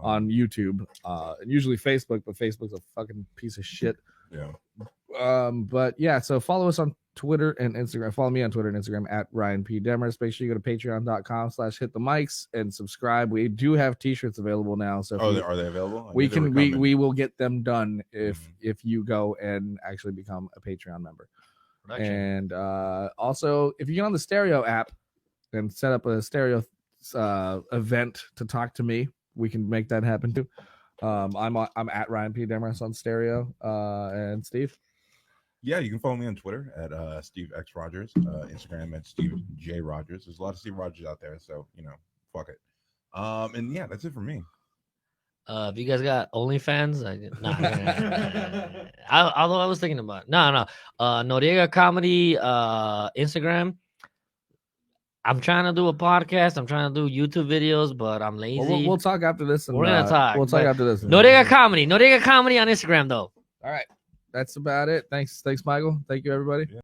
YouTube and usually Facebook, but Facebook's a fucking piece of shit. Yeah. But yeah, so follow us on Twitter and Instagram. Follow me on Twitter and Instagram at Ryan P. Demarest. Make sure you go to patreon.com/hitthemics and subscribe. We do have t-shirts available now. So are they available? We will get them done if you go and actually become a Patreon member. And also if you get on the Stereo app and set up a Stereo event to talk to me, we can make that happen too. I'm at Ryan P. Demarest on Stereo. And Steve? Yeah, you can follow me on Twitter at Steve X Rogers, Instagram at Steve J Rogers. There's a lot of Steve Rogers out there, so fuck it. And yeah, that's it for me. If you guys got OnlyFans, although I was thinking about Noriega Comedy Instagram. I'm trying to do a podcast. I'm trying to do YouTube videos, but I'm lazy. Well, we'll talk after this. And, we're gonna talk. We'll talk after this. Noriega Comedy on Instagram, though. All right, that's about it. Thanks, Michael. Thank you, everybody. Yeah.